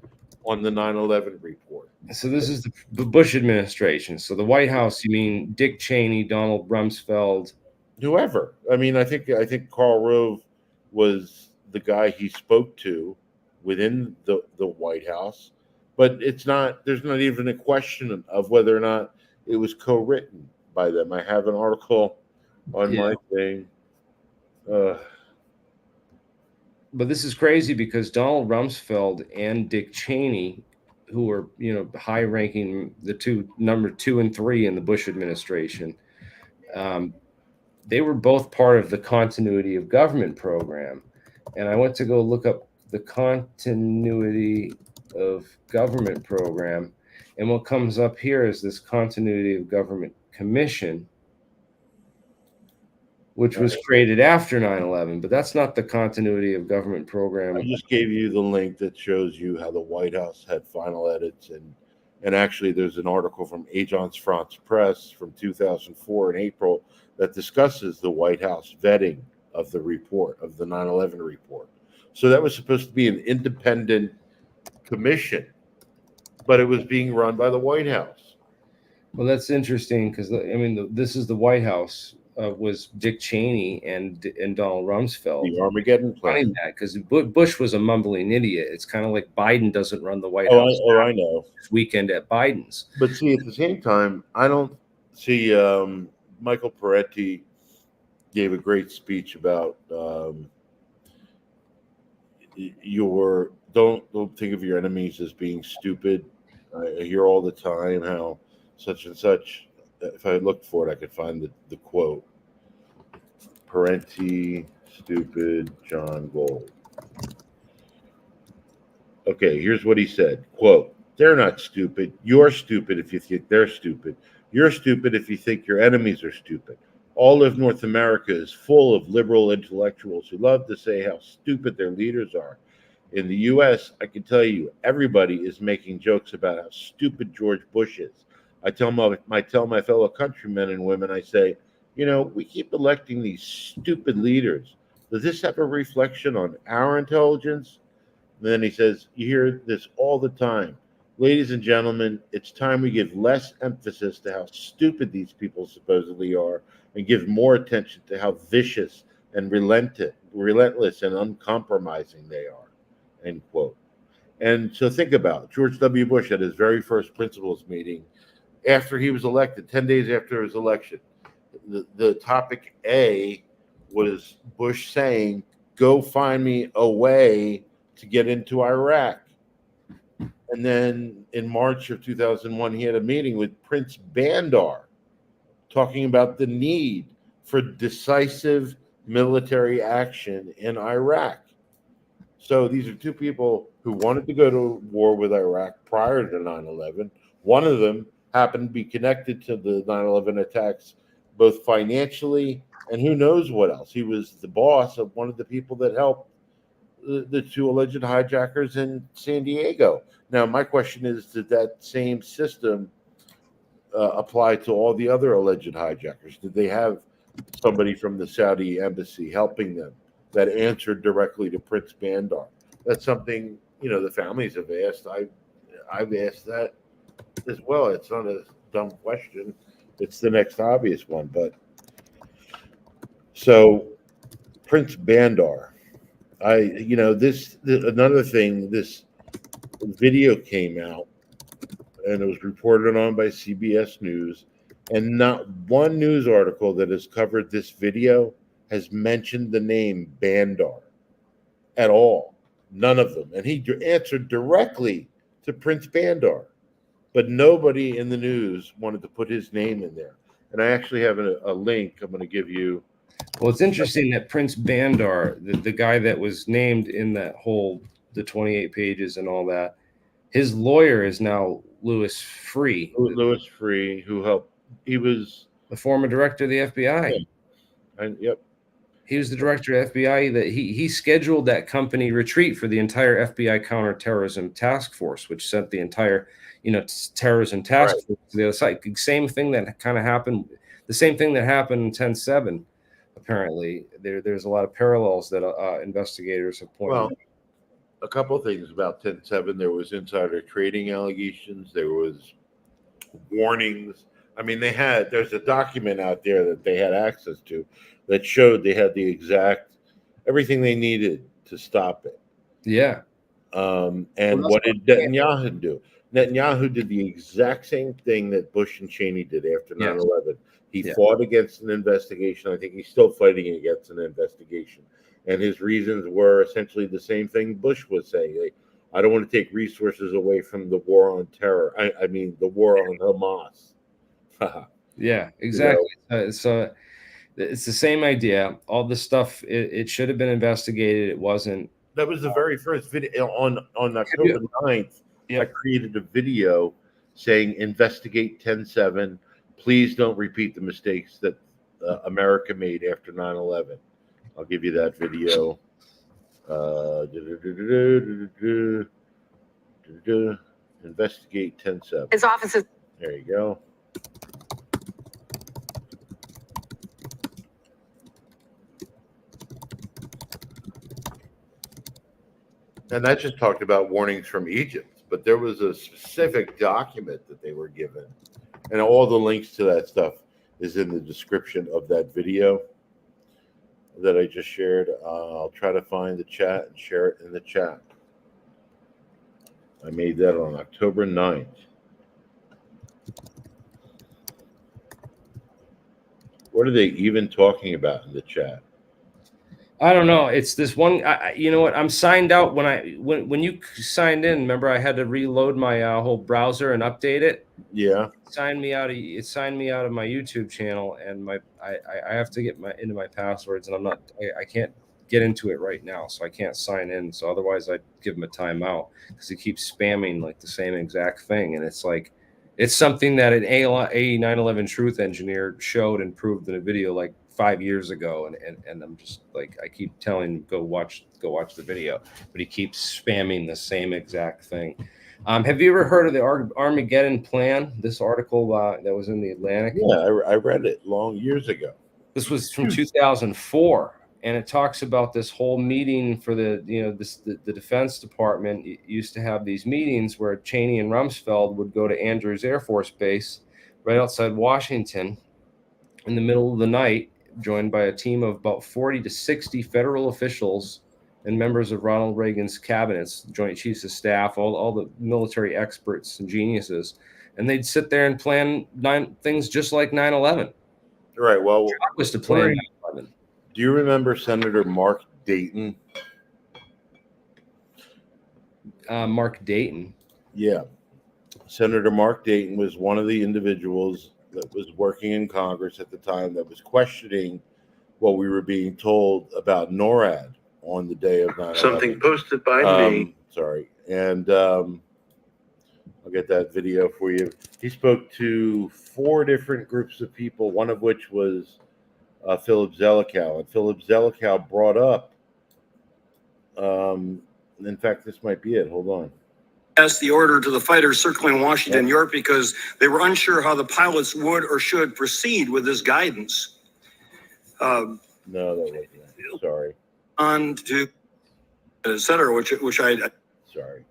on the 9/11 report. So this is the Bush administration. So the White House, you mean Dick Cheney, Donald Rumsfeld, Whoever. I mean, I think Karl Rove was the guy he spoke to within the White House, but there's not even a question of whether or not it was co-written by them. I have an article on my thing. But this is crazy because Donald Rumsfeld and Dick Cheney, who were high ranking, the number 2 and 3 in the Bush administration, they were both part of the continuity of government program. And I went to go look up the continuity of government program, and what comes up here is this continuity of government commission, which was created after 9/11, but that's not the continuity of government program. I just gave you the link that shows you how the White House had final edits, and actually there's an article from Agence France Presse from 2004 in April that discusses the White House vetting of the report, of the 9/11 report. So that was supposed to be an independent commission, but it was being run by the White House. Well, that's interesting because this is the White House. Was Dick Cheney and Donald Rumsfeld The Armageddon plan. Because Bush was a mumbling idiot. It's kind of like Biden doesn't run the White House. I know. This weekend at Biden's. But see, at the same time, I don't see Michael Peretti gave a great speech about don't think of your enemies as being stupid. I hear all the time how such and such. If I looked for it, I could find the quote. Parenti, stupid, Jon Gold. Okay, here's what he said. Quote, they're not stupid. You're stupid if you think they're stupid. You're stupid if you think your enemies are stupid. All of North America is full of liberal intellectuals who love to say how stupid their leaders are. In the U.S., I can tell you, everybody is making jokes about how stupid George Bush is. I tell my fellow countrymen and women, I say, we keep electing these stupid leaders. Does this have a reflection on our intelligence? And then he says, you hear this all the time. Ladies and gentlemen, it's time we give less emphasis to how stupid these people supposedly are and give more attention to how vicious and relentless and uncompromising they are, end quote. And so think about it. George W. Bush at his very first principals meeting, after he was elected, 10 days after his election, the topic A was Bush saying, go find me a way to get into Iraq. And then in March of 2001, he had a meeting with Prince Bandar talking about the need for decisive military action in Iraq. So these are two people who wanted to go to war with Iraq prior to 9/11. One of them happened to be connected to the 9/11 attacks, both financially and who knows what else. He was the boss of one of the people that helped the two alleged hijackers in San Diego. Now, my question is, did that same system apply to all the other alleged hijackers? Did they have somebody from the Saudi embassy helping them that answered directly to Prince Bandar? That's something, the families have asked. I've asked that as well. It's not a dumb question. It's the next obvious one. But So Prince Bandar, another thing. This video came out, and it was reported on by CBS News, and not one news article that has covered this video has mentioned the name Bandar at all. None of them. And he answered directly to Prince Bandar, but nobody in the news wanted to put his name in there. And I actually have a link I'm going to give you. Well, it's interesting that Prince Bandar, the guy that was named in that whole, the 28 pages and all that, his lawyer is now Louis Freeh. Louis Freeh, who helped. He was the former director of the FBI. Yep. He was the director of FBI. That he scheduled that company retreat for the entire FBI counterterrorism task force, which sent the entire, terrorism task force to the other side. Same thing that kind of happened. The same thing that happened in 10/7. Apparently, there's a lot of parallels that investigators have pointed out. A couple of things about 10/7. There was insider trading allegations. There was warnings. I mean, there's a document out there that they had access to that showed they had the exact everything they needed to stop it. Yeah. And what did Netanyahu do? Netanyahu did the exact same thing that Bush and Cheney did after 9/11. He fought against an investigation. I think he's still fighting against an investigation. And his reasons were essentially the same thing Bush was saying. I don't want to take resources away from the war on terror. I mean, the war on Hamas. Yeah, exactly. So it's the same idea. All this stuff, it should have been investigated. It wasn't. That was the very first video on October 9th. I created a video saying, investigate 10/7. Please don't repeat the mistakes that America made after 9/11. I'll give you that video. Investigate 10/7. His office is. There you go. And that just talked about warnings from Egypt, but there was a specific document that they were given. And all the links to that stuff is in the description of that video that I just shared. I'll try to find the chat and share it in the chat. I made that on October 9th. What are they even talking about in the chat? I don't know. It's this one. You know what? I'm signed out. When you signed in, remember I had to reload my whole browser and update it. Yeah. It signed me out of my YouTube channel, and I have to get into my passwords, and I can't get into it right now, so I can't sign in. So otherwise, I'd give him a timeout because he keeps spamming like the same exact thing, and it's like it's something that an A 9/11 truth engineer showed and proved in a video like 5 years ago, and I'm just like, I keep telling him go watch the video, but he keeps spamming the same exact thing. Have you ever heard of the Armageddon plan? This article that was in the Atlantic. Yeah, I read it years ago. This was from 2004, and it talks about this whole meeting for the Defense Department. It used to have these meetings where Cheney and Rumsfeld would go to Andrews Air Force Base right outside Washington in the middle of the night, joined by a team of about 40 to 60 federal officials and members of Ronald Reagan's cabinets, Joint Chiefs of Staff, all the military experts and geniuses. And they'd sit there and plan things just like 9/11. Right. Well, the job was to plan 9/11. Do you remember Senator Mark Dayton? Mark Dayton. Yeah. Senator Mark Dayton was one of the individuals that was working in Congress at the time that was questioning what we were being told about NORAD on the day of 9/11. Something posted by me. Sorry. And I'll get that video for you. He spoke to 4 different groups of people, one of which was Philip Zelikow. And Philip Zelikow brought up, in fact, this might be it. Hold on. Asked the order to the fighters circling Washington, New York, because they were unsure how the pilots would or should proceed with this guidance. No, that wasn't it. Sorry. On to et cetera, which I. Sorry.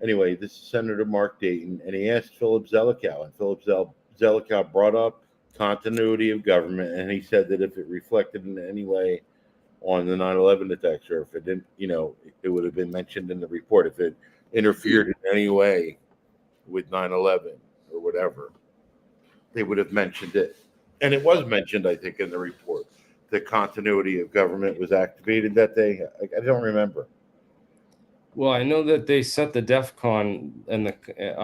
Anyway, this is Senator Mark Dayton, and he asked Philip Zelikow, and Philip Zelikow brought up continuity of government, and he said that if it reflected in any way on the 9/11 attacks, or if it didn't, it would have been mentioned in the report. If it interfered in any way with 9/11 or whatever, they would have mentioned it. And it was mentioned, I think, in the report. The continuity of government was activated that day. I don't remember. Well, I know that they set the DEFCON and the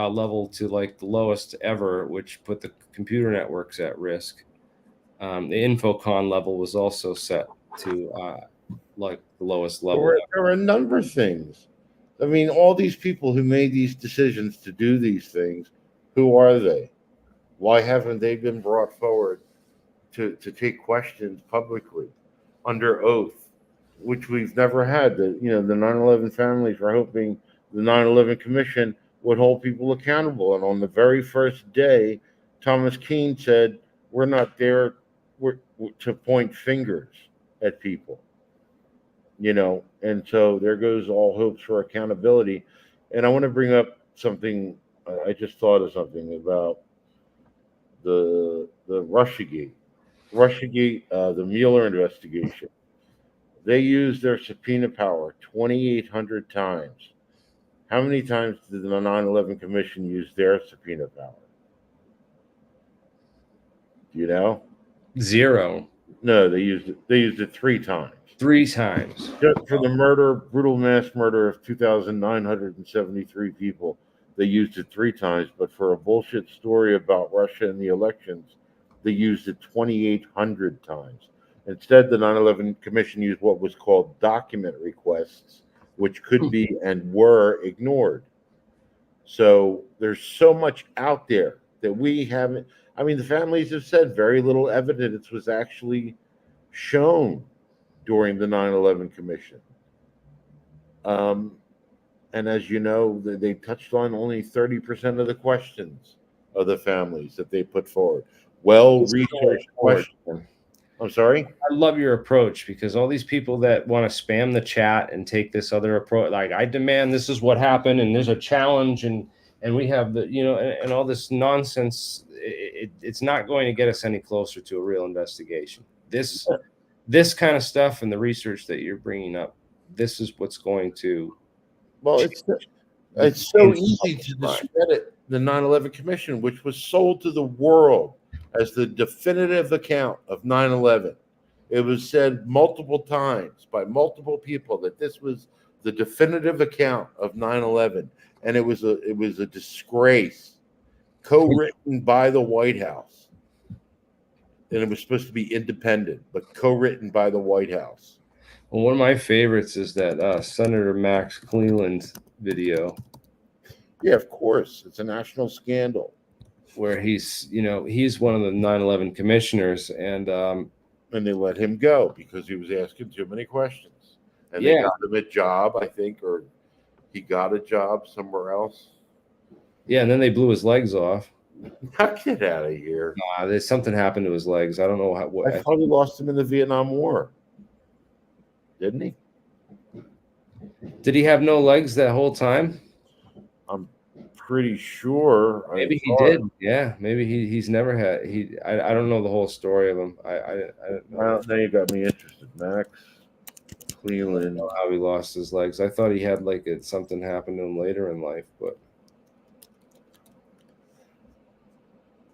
level to like the lowest ever, which put the computer networks at risk. The Infocon level was also set to like the lowest level. There were a number of things. I mean, all these people who made these decisions to do these things, who are they? Why haven't they been brought forward to take questions publicly under oath, which we've never had? The 9/11 families were hoping the 9/11 Commission would hold people accountable, and on the very first day, Thomas Keane said, "We're not there to point fingers at people." And so there goes all hopes for accountability. And I want to bring up something. I just thought of something about the Russiagate, the Mueller investigation. They used their subpoena power 2,800 times. How many times did the 9/11 Commission use their subpoena power? Do you know? 0. No, they used it. They used it 3 times. 3 times. Just for the brutal mass murder of 2,973 people, they used it 3 times. But for a bullshit story about Russia and the elections, they used it 2,800 times. Instead, the 9/11 Commission used what was called document requests, which could be and were ignored. So there's so much out there that we haven't. I mean, the families have said very little evidence was actually shown during the 9/11 Commission. And as you know, they touched on only 30% of the questions of the families that they put forward. Well-researched questions. I'm sorry? I love your approach, because all these people that want to spam the chat and take this other approach, like, I demand this is what happened and there's a challenge and we have the, and all this nonsense, it's not going to get us any closer to a real investigation. This kind of stuff and the research that you're bringing up, this is what's going to. Well, it's so easy to discredit the 9/11 Commission, which was sold to the world as the definitive account of 9/11. It was said multiple times by multiple people that this was the definitive account of 9/11, and it was a disgrace, co-written by the White House. And it was supposed to be independent, but co-written by the White House. Well, one of my favorites is that Senator Max Cleland video. Yeah, of course. It's a national scandal. Where he's one of the 9/11 commissioners, and they let him go because he was asking too many questions. And Yeah. they got him a job, I think, or he got a job somewhere else. Yeah, and then they blew his legs off. Get out of here. There's something happened to his legs. I don't know how. I thought he lost him in the Vietnam War. Didn't he? Did he have no legs that whole time? I'm pretty sure. Maybe he did. Yeah, maybe he's never had. I don't know the whole story of him. I don't know. Well, now you got me interested, Max Cleland. I don't know how he lost his legs. I thought he had something happened to him later in life, but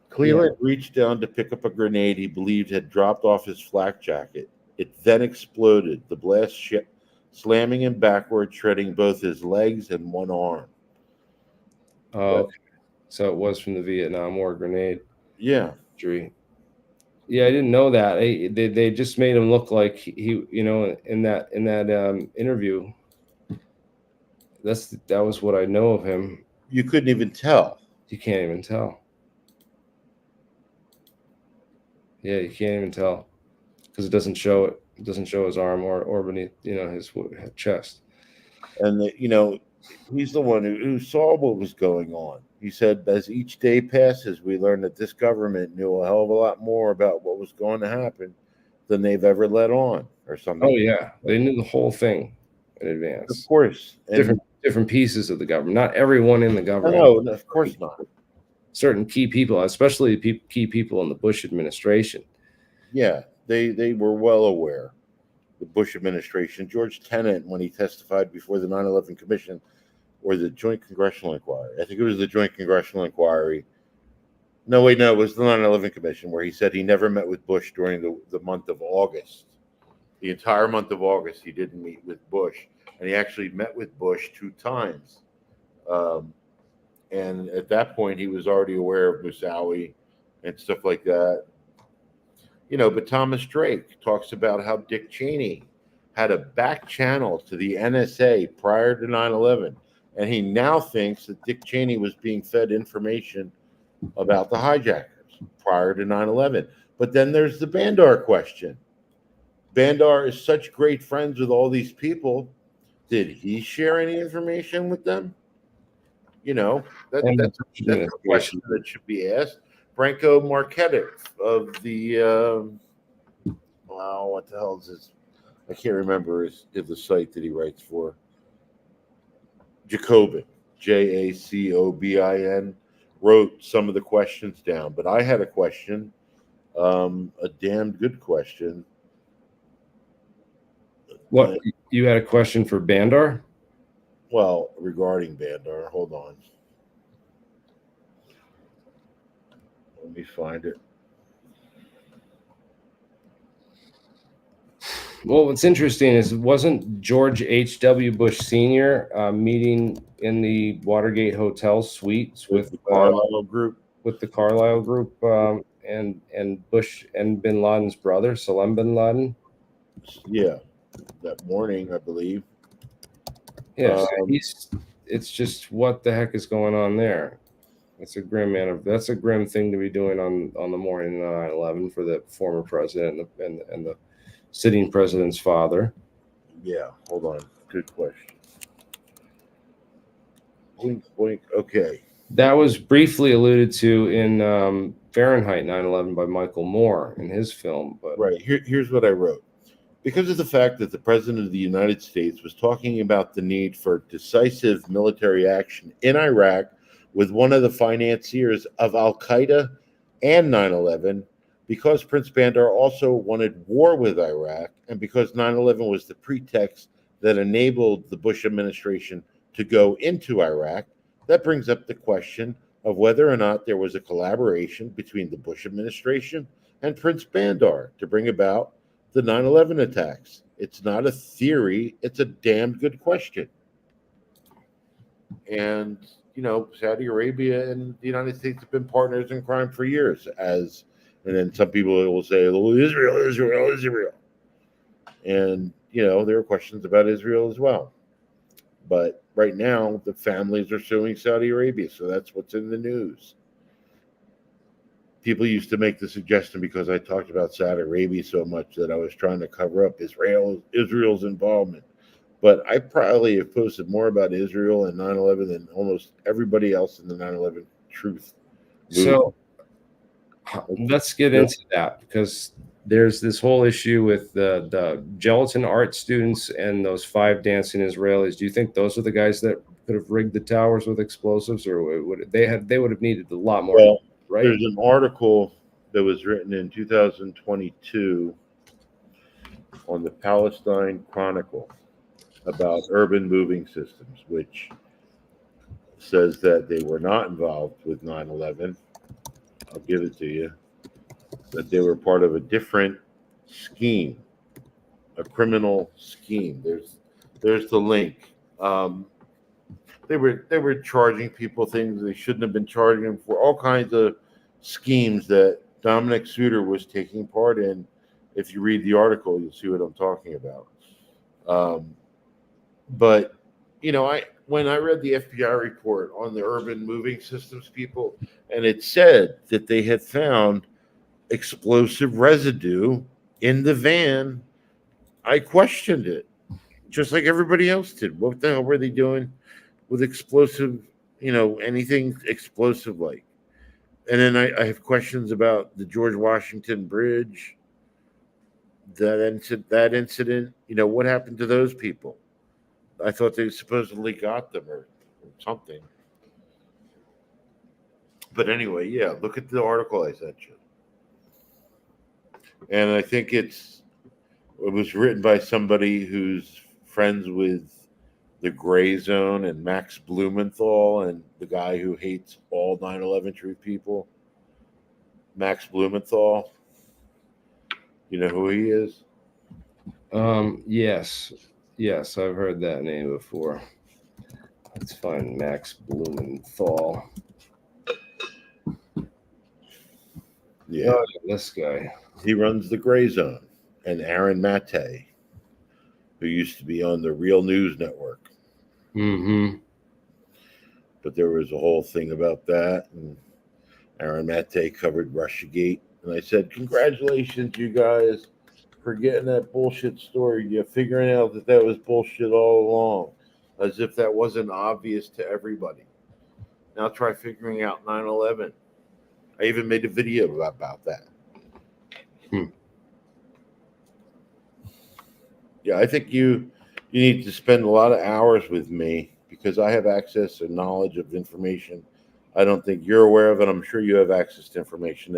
Cleland reached down to pick up a grenade he believed had dropped off his flak jacket. It then exploded, the blast slamming him backward, shredding both his legs and one arm. Oh, okay. So it was from the Vietnam War grenade. Yeah. Injury. Yeah, I didn't know that. They just made him look like he, in that interview. That was what I know of him. You couldn't even tell. You can't even tell. Yeah, you can't even tell because it doesn't show it. It doesn't show his arm or beneath, his chest. And he's the one who saw what was going on. He said, as each day passes, we learn that this government knew a hell of a lot more about what was going to happen than they've ever let on, or something. Oh yeah, they knew the whole thing in advance. Of course, different pieces of the government. Not everyone in the government. No, of course not. certain key people, especially key people in the Bush administration. Yeah, they were well aware. The Bush administration, George Tenet, when he testified before the 9/11 Commission or the Joint Congressional Inquiry, I think it was the Joint Congressional Inquiry. No, wait, no, it was the 9/11 Commission, where he said he never met with Bush during the month of August. The entire month of August, he didn't meet with Bush, and he actually met with Bush 2 times. Um, and at that point, he was already aware of Moussaoui and stuff like that. But Thomas Drake talks about how Dick Cheney had a back channel to the NSA prior to 9/11, and he now thinks that Dick Cheney was being fed information about the hijackers prior to 9/11. But then there's the Bandar question. Bandar is such great friends with all these people. Did he share any information with them? And That's a question that should be asked. Franco Marchetti of the wow, what the hell is this? I can't remember is the site that he writes for. Jacobin, Jacobin, wrote some of the questions down. But I had a question, a damn good question. What, you had a question for Bandar? Well, regarding Bandar, hold on. Let me find it. Well, what's interesting is, wasn't George H.W. Bush Sr. Meeting in the Watergate Hotel suites with the Carlyle group? With the Carlyle group, and Bush and Bin Laden's brother, Salem Bin Laden? Yeah, that morning, I believe. Yeah, it's just, what the heck is going on there? That's a grim thing to be doing on the morning of 9/11 for the former president and the sitting president's father. Yeah, hold on. Good question. Blink, blink. Okay. That was briefly alluded to in Fahrenheit 9/11 by Michael Moore in his film. But right, here's what I wrote. Because of the fact that the President of the United States was talking about the need for decisive military action in Iraq with one of the financiers of Al-Qaeda and 9/11, because Prince Bandar also wanted war with Iraq, and because 9/11 was the pretext that enabled the Bush administration to go into Iraq, that brings up the question of whether or not there was a collaboration between the Bush administration and Prince Bandar to bring about the 9/11 attacks. It's not a theory, it's a damn good question. And, Saudi Arabia and the United States have been partners in crime for years, and then some people will say, well, Israel. And, there are questions about Israel as well. But right now, the families are suing Saudi Arabia, so that's what's in the news. People used to make the suggestion, because I talked about Saudi Arabia so much, that I was trying to cover up Israel's involvement. But I probably have posted more about Israel and 9/11 than almost everybody else in the 9/11 truth movement. So let's get into that, because there's this whole issue with the gelatin art students and those 5 dancing Israelis. Do you think those are the guys that could have rigged the towers with explosives, or they would have needed a lot more? Well, right? There's an article that was written in 2022 on the Palestine Chronicle about urban moving systems, which says that they were not involved with 9/11. I'll give it to you. That they were part of a different scheme, a criminal scheme. There's the link. They were charging people things they shouldn't have been charging them for, all kinds of schemes that Dominic Suter was taking part in. If you read the article, you'll see what I'm talking about. But when I read the FBI report on the urban moving systems people, and it said that they had found explosive residue in the van, I questioned it, just like everybody else did. What the hell were they doing with explosive, anything explosive like? And then I have questions about the George Washington Bridge, that incident. What happened to those people? I thought they supposedly got them or something. But anyway, yeah, look at the article I sent you. And I think it was written by somebody who's friends with the Gray Zone and Max Blumenthal and the guy who hates all 9/11 truth people. Max Blumenthal. You know who he is? Yes, yes, I've heard that name before. Let's find Max Blumenthal. Yeah. Oh, this guy. He runs the Gray Zone. And Aaron Mate, who used to be on the Real News Network. Mm-hmm. But there was a whole thing about that. And Aaron Mate covered Russiagate. And I said, congratulations, you guys, for getting that bullshit story. You're figuring out that was bullshit all along, as if that wasn't obvious to everybody. Now try figuring out 9/11. I even made a video about that. Yeah, I think you need to spend a lot of hours with me because I have access and knowledge of information I don't think you're aware of, and I'm sure you have access to information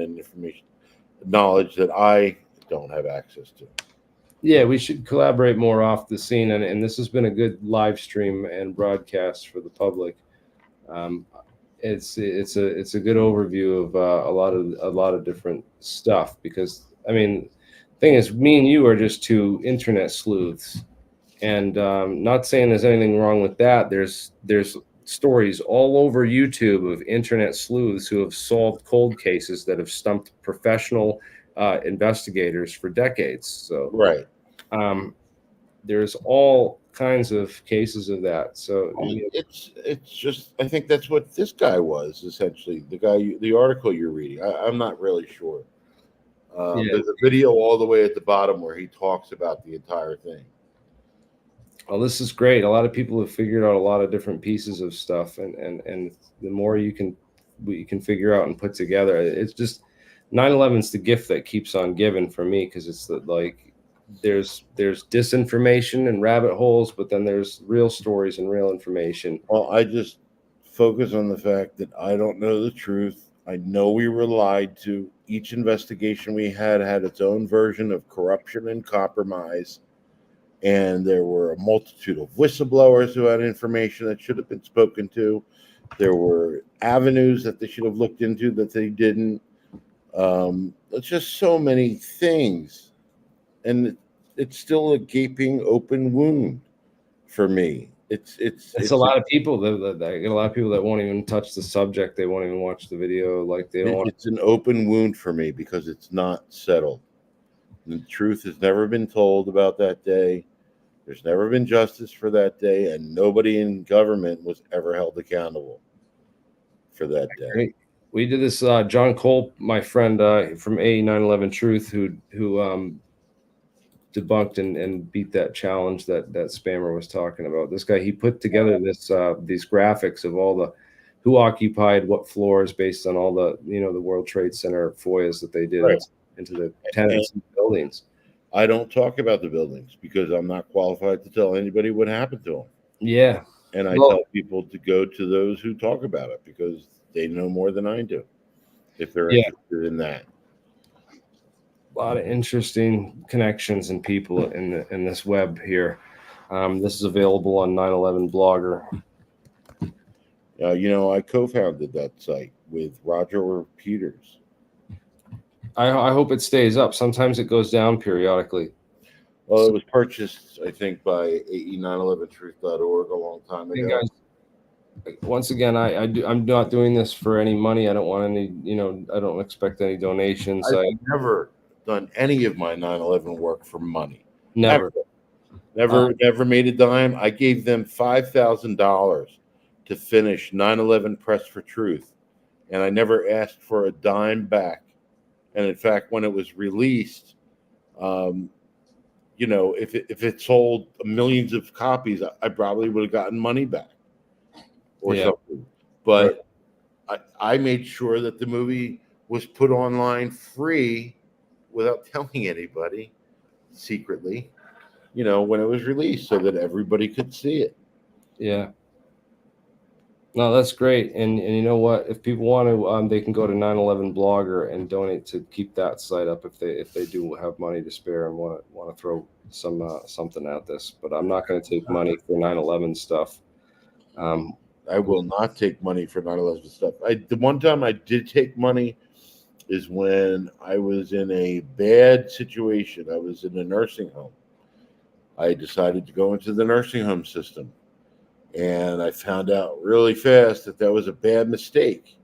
knowledge that I don't have access to. Yeah, we should collaborate more off the scene, and this has been a good live stream and broadcast for the public. It's a good overview of a lot of different stuff because I mean, thing is, me and you are just two internet sleuths, and not saying there's anything wrong with that. There's stories all over YouTube of internet sleuths who have solved cold cases that have stumped professional investigators for decades. So Right. there's all kinds of cases of that. So It's just I think that's what this guy was essentially. The article you're reading. I'm not really sure. Yeah. There's a video all the way at the bottom where he talks about the entire thing. Well, this is great. A lot of people have figured out a lot of different pieces of stuff, and the more you can figure out and put together, it's just 9/11's the gift that keeps on giving for me because it's like there's disinformation and rabbit holes, but then there's real stories and real information. Well, I just focus on the fact that I don't know the truth. I know we were lied to. Each investigation we had its own version of corruption and compromise. And there were a multitude of whistleblowers who had information that should have been spoken to. There were avenues that they should have looked into that they didn't. It's just so many things. And it's still a gaping open wound for me. It's a lot of people that get a lot of people that won't even touch the subject. They won't even watch the video. Like they don't. It's an open wound for me because it's not settled. The truth has never been told about that day. There's never been justice for that day, and nobody in government was ever held accountable for that day. We did this. Jon Gold, my friend from A 9/11 Truth, who debunked and beat that challenge that spammer was talking about. This guy, he put together these graphics of all the who occupied what floors based on all the the World Trade Center FOIAs that they did into the tenants and buildings. I don't talk about the buildings because I'm not qualified to tell anybody what happened to them. Yeah. And I tell people to go to those who talk about it because they know more than I do if they're interested in that. A lot of interesting connections and people in this web here. This is available on 9/11 Blogger. I co-founded that site with Roger Peters. I hope it stays up. Sometimes it goes down periodically. Well, it was purchased, I think, by AE911truth.org a long time ago. Hey guys, once again, I'm not doing this for any money. I don't want any, I don't expect any donations. I've never done any of my 9/11 work for money. Never made a dime. I gave them $5,000 to finish 9/11 Press for Truth, and I never asked for a dime back. And in fact, when it was released, if it sold millions of copies, I probably would have gotten money back or something. But I made sure that the movie was put online free without telling anybody secretly, when it was released so that everybody could see it. Yeah. No, that's great. And you know what? If people want to, they can go to 9/11 Blogger and donate to keep that site up if they do have money to spare and want to throw something at this. But I'm not going to take money for 9/11 stuff. I will not take money for 9/11 stuff. The one time I did take money is when I was in a bad situation. I was in a nursing home. I decided to go into the nursing home system, and I found out really fast that that was a bad mistake,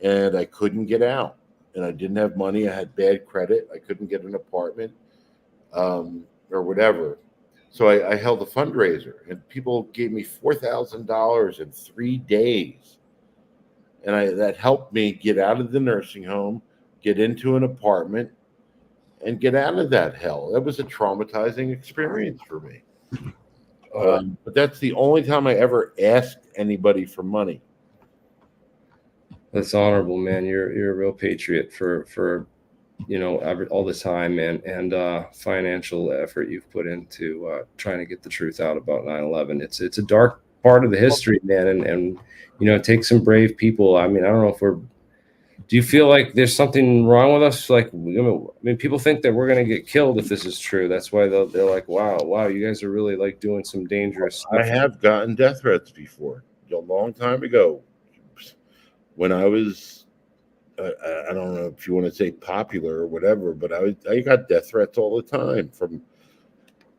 and I couldn't get out, and I didn't have money. I had bad credit. I couldn't get an apartment, or whatever. So I held a fundraiser, and people gave me $4,000 in 3 days, and that helped me get out of the nursing home, get into an apartment, and get out of that hell. That was a traumatizing experience for me. But that's the only time I ever asked anybody for money. That's honorable, man. You're a real patriot for all the time, man, and financial effort you've put into trying to get the truth out about 9/11. It's a dark part of the history, man, and it takes some brave people. I mean, I don't know if we're. Do you feel like there's something wrong with us? Like, I mean, people think that we're gonna get killed if this is true. That's why they're like, wow, you guys are really like doing some dangerous I stuff. have gotten death threats before, a long time ago, when I was. I don't know if you want to say popular or whatever, but I got death threats all the time from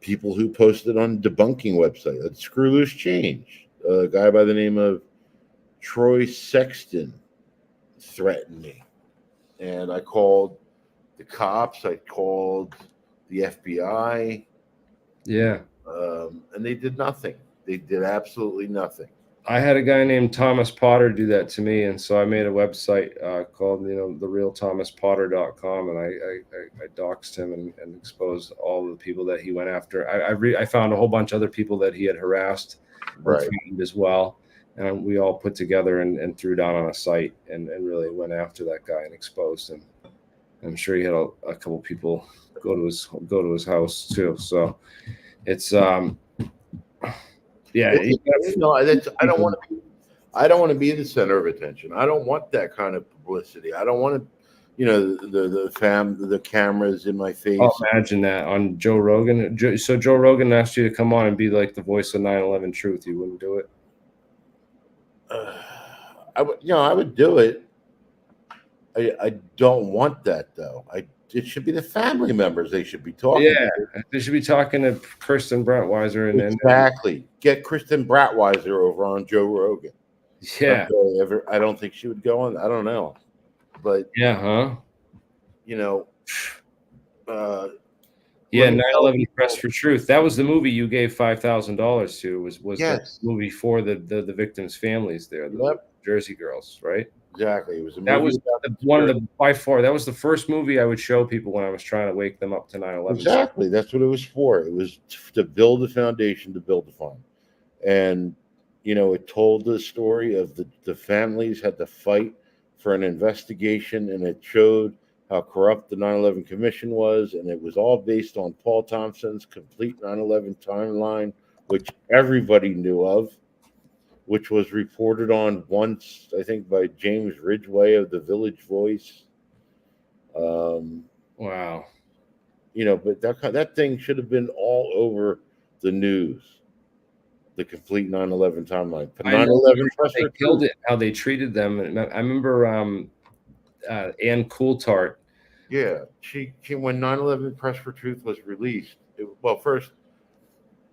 people who posted on debunking website. Screw Loose Change. A guy by the name of Troy Sexton threatened me, and I called the cops. I called the FBI, Yeah. and they did nothing. They did absolutely nothing. I had a guy named Thomas Potter do that to me, and so I made a website called therealthomaspotter.com, and I doxed him and exposed all the people that he went after. I found a whole bunch of other people that he had harassed and Right. threatened as well, and we all put together and threw down on a site and really went after that guy and exposed him. I'm sure he had a couple people go to his house too. So it's yeah. I don't want to. I don't want to be the center of attention. I don't want that kind of publicity. I don't want to, the cameras in my face. Oh, imagine that on Joe Rogan. So Joe Rogan asked you to come on and be like the voice of 9/11 truth. You wouldn't do it? I would do it. I don't want that though. It should be the family members they should be talking Yeah, to. they should be talking to Kirsten Brentweiser and Exactly. Get Kristen Brentweiser over on Joe Rogan. yeah, I don't think she would go on. I don't know, but yeah, huh? Yeah, 9/11 Press for Truth. That was the movie you gave $5,000 to. Was Yes. the movie for the victims' families there, the Jersey Girls, right? Exactly. It was a movie. That was one of the by far. That was the first movie I would show people when I was trying to wake them up to 9/11. Exactly. That's what it was for. It was to build a foundation, to build a farm. And, it told the story of the families had to fight for an investigation, and it showed how corrupt the 9/11 Commission was. And it was all based on Paul Thompson's complete 9/11 timeline, which everybody knew of, which was reported on once, I think, by James Ridgway of the Village Voice. Wow. But that thing should have been all over the news. The complete 9/11 timeline. The 9/11 press they killed it. How they treated them. I remember Ann Coulthard. Yeah, she when 9/11 Press for Truth was released. First,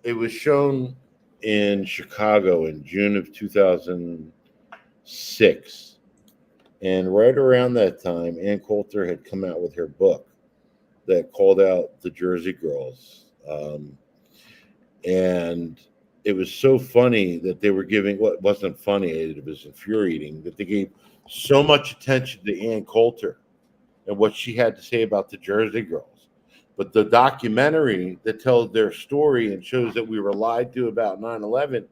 it was shown in Chicago in June of 2006, and right around that time, Ann Coulter had come out with her book that called out the Jersey Girls, and it was so funny that they were giving what wasn't funny. It was infuriating that they gave so much attention to Ann Coulter and what she had to say about the Jersey Girls. But the documentary that tells their story and shows that we were lied to about 9/11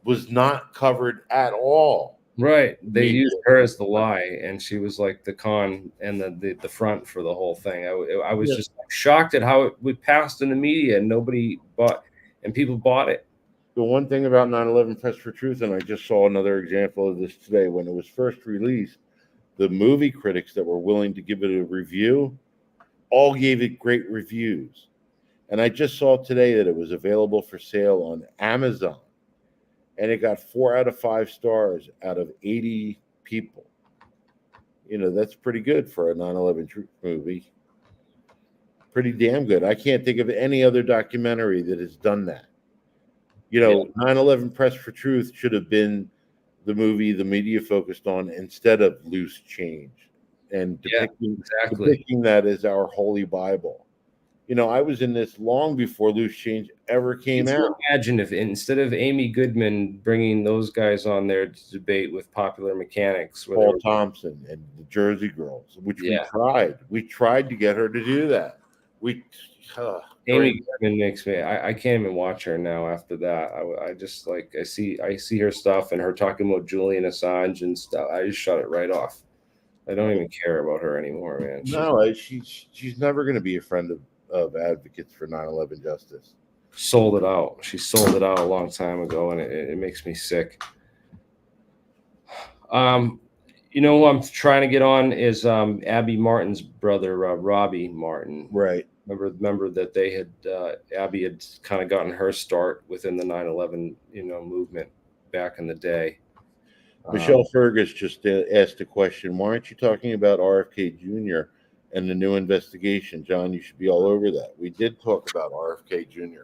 was not covered at all. Right. They used her as the lie, and she was like the con and the front for the whole thing. I was just shocked at how it passed in the media and nobody bought, and people bought it. the one thing about 9/11 Press for Truth, and I just saw another example of this today, when it was first released, the movie critics that were willing to give it a review all gave it great reviews. And I just saw today that it was available for sale on Amazon, and it got 4 out of 5 stars out of 80 people. That's pretty good for a 9/11 Truth movie. Pretty damn good. I can't think of any other documentary that has done that. 9/11 Press for Truth should have been the movie the media focused on instead of Loose Change and depicting that as our holy Bible. I was in this long before Loose Change ever came out. Imagine if instead of Amy Goodman bringing those guys on there to debate with popular mechanics, Paul Thompson and the Jersey Girls, which we tried to get her to do that. Amy Goodman makes me. I can't even watch her now. After that, I just I see her stuff and her talking about Julian Assange and stuff. I just shut it right off. I don't even care about her anymore, man. She's never going to be a friend of advocates for 9/11 justice. Sold it out. She sold it out a long time ago, and it makes me sick. Who I'm trying to get on is Abby Martin's brother, Robbie Martin. Right. Remember that they had Abby had kind of gotten her start within the 9/11 movement back in the day. Michelle Fergus just asked a question. Why aren't you talking about RFK Jr. and the new investigation? John, you should be all over that. We did talk about RFK Jr.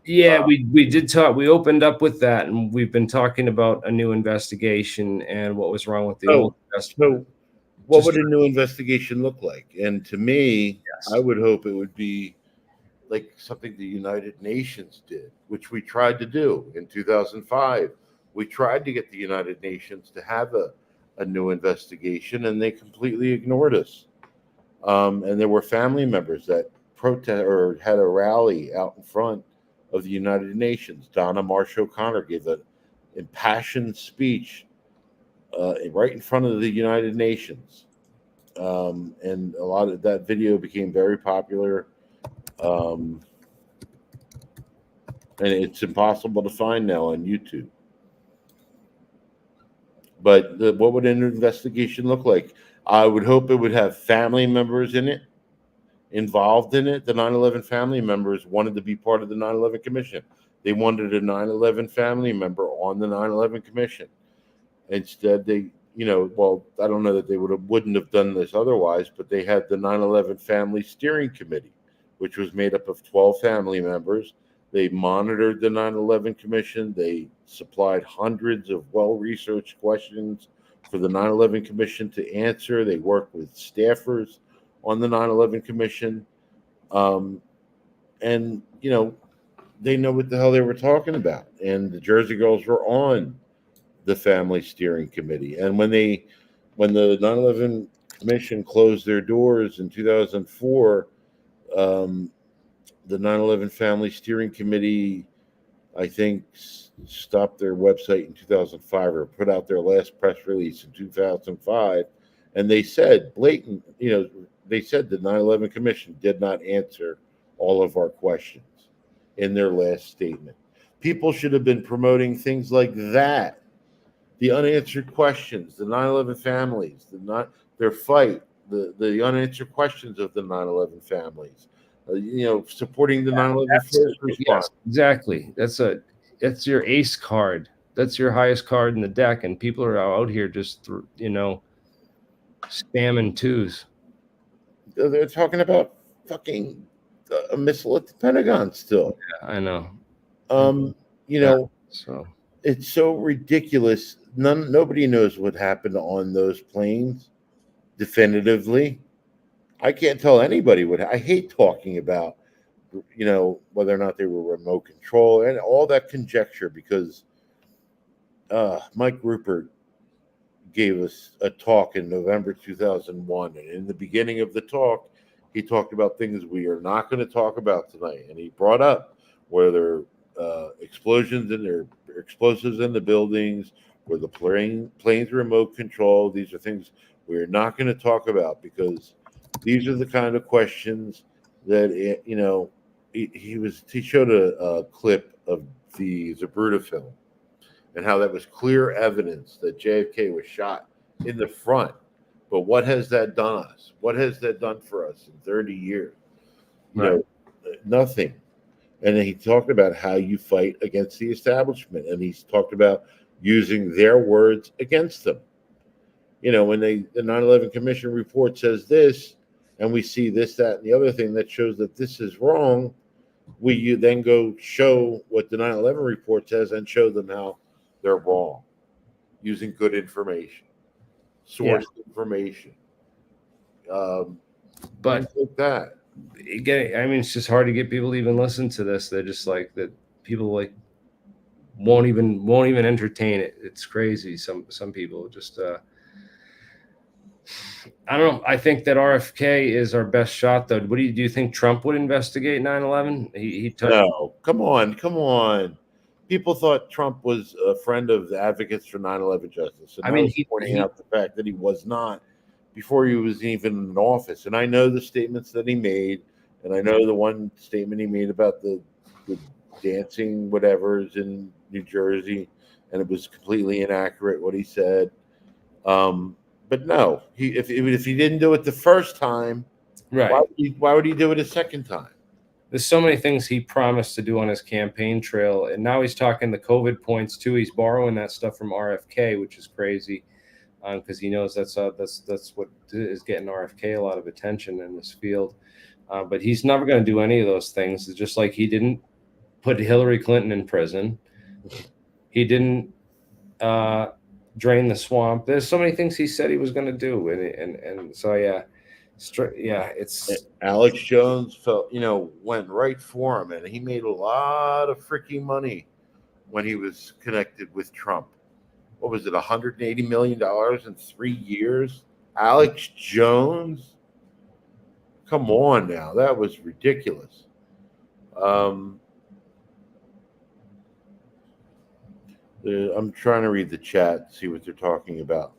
Yeah, we did talk. We opened up with that, and we've been talking about a new investigation and what was wrong with the old investigation. So what would a new investigation look like? And to me, I would hope it would be like something the United Nations did, which we tried to do in 2005. We tried to get the United Nations to have a new investigation, and they completely ignored us. And there were family members that protest or had a rally out in front of the United Nations. Donna Marsh O'Connor gave an impassioned speech right in front of the United Nations. And a lot of that video became very popular. And it's impossible to find now on YouTube. But what would an investigation look like? I would hope it would have family members in it, involved in it. The 9/11 family members wanted to be part of the 9/11 Commission. They wanted a 9/11 family member on the 9/11 Commission. Instead, they, I don't know that they wouldn't have done this otherwise, but they had the 9/11 Family Steering Committee, which was made up of 12 family members. They monitored the 9/11 Commission. They supplied hundreds of well-researched questions for the 9/11 Commission to answer. They worked with staffers on the 9/11 Commission. And, they know what the hell they were talking about. And the Jersey Girls were on the Family Steering Committee. And when the 9/11 Commission closed their doors in 2004, the 9/11 Family Steering Committee, I think, stopped their website in 2005 or put out their last press release in 2005. And they said they said the 9/11 Commission did not answer all of our questions in their last statement. People should have been promoting things like that. The unanswered questions, the 9/11 families, their fight, the unanswered questions of the 9/11 families. Supporting the 9/11 first response. Yes, exactly. That's your ace card. That's your highest card in the deck, and people are out here just spamming twos. They're talking about fucking a missile at the Pentagon still. Yeah, I know. So it's so ridiculous. Nobody knows what happened on those planes definitively. I can't tell anybody what. I hate talking about, whether or not they were remote control and all that conjecture, because Mike Rupert gave us a talk in November 2001, and in the beginning of the talk, he talked about things we are not going to talk about tonight, and he brought up whether explosions and there explosives in the buildings, where the planes remote control. These are things we are not going to talk about, because these are the kind of questions that he showed a clip of the Zapruder film, and how that was clear evidence that JFK was shot in the front. But what has that done us? What has that done for us in 30 years? You know, nothing. And then he talked about how you fight against the establishment, and he's talked about using their words against them. You know, when the 9/11 Commission report says this, and we see this, that, and the other thing that shows that this is wrong, you then go show what the 9/11 report says and show them how they're wrong, using good information, source information, But things like that. I mean, it's just hard to get people to even listen to this. They're just like that. People like won't even entertain it. It's crazy. Some people just I don't know. I think that RFK is our best shot, though. What do you think? Trump would investigate 9/11? He touched. No, come on. People thought Trump was a friend of the advocates for 9/11 justice. And I mean, was pointing out the fact that he was not before he was even in office. And I know the statements that he made, and I know the one statement he made about the dancing whatever's in New Jersey, and it was completely inaccurate what he said. But no, if he didn't do it the first time, right? Why would he do it a second time? There's so many things he promised to do on his campaign trail, and now he's talking the COVID points too. He's borrowing that stuff from RFK, which is crazy, because he knows that's what is getting RFK a lot of attention in this field. But he's never going to do any of those things. It's just like he didn't put Hillary Clinton in prison. He didn't drain the swamp. There's so many things he said he was going to do, and so yeah. It's Alex Jones went right for him, and he made a lot of freaking money when he was connected with Trump. What was it, $180 million in 3 years? Alex Jones? Come on now, that was ridiculous. I'm trying to read the chat, see what they're talking about.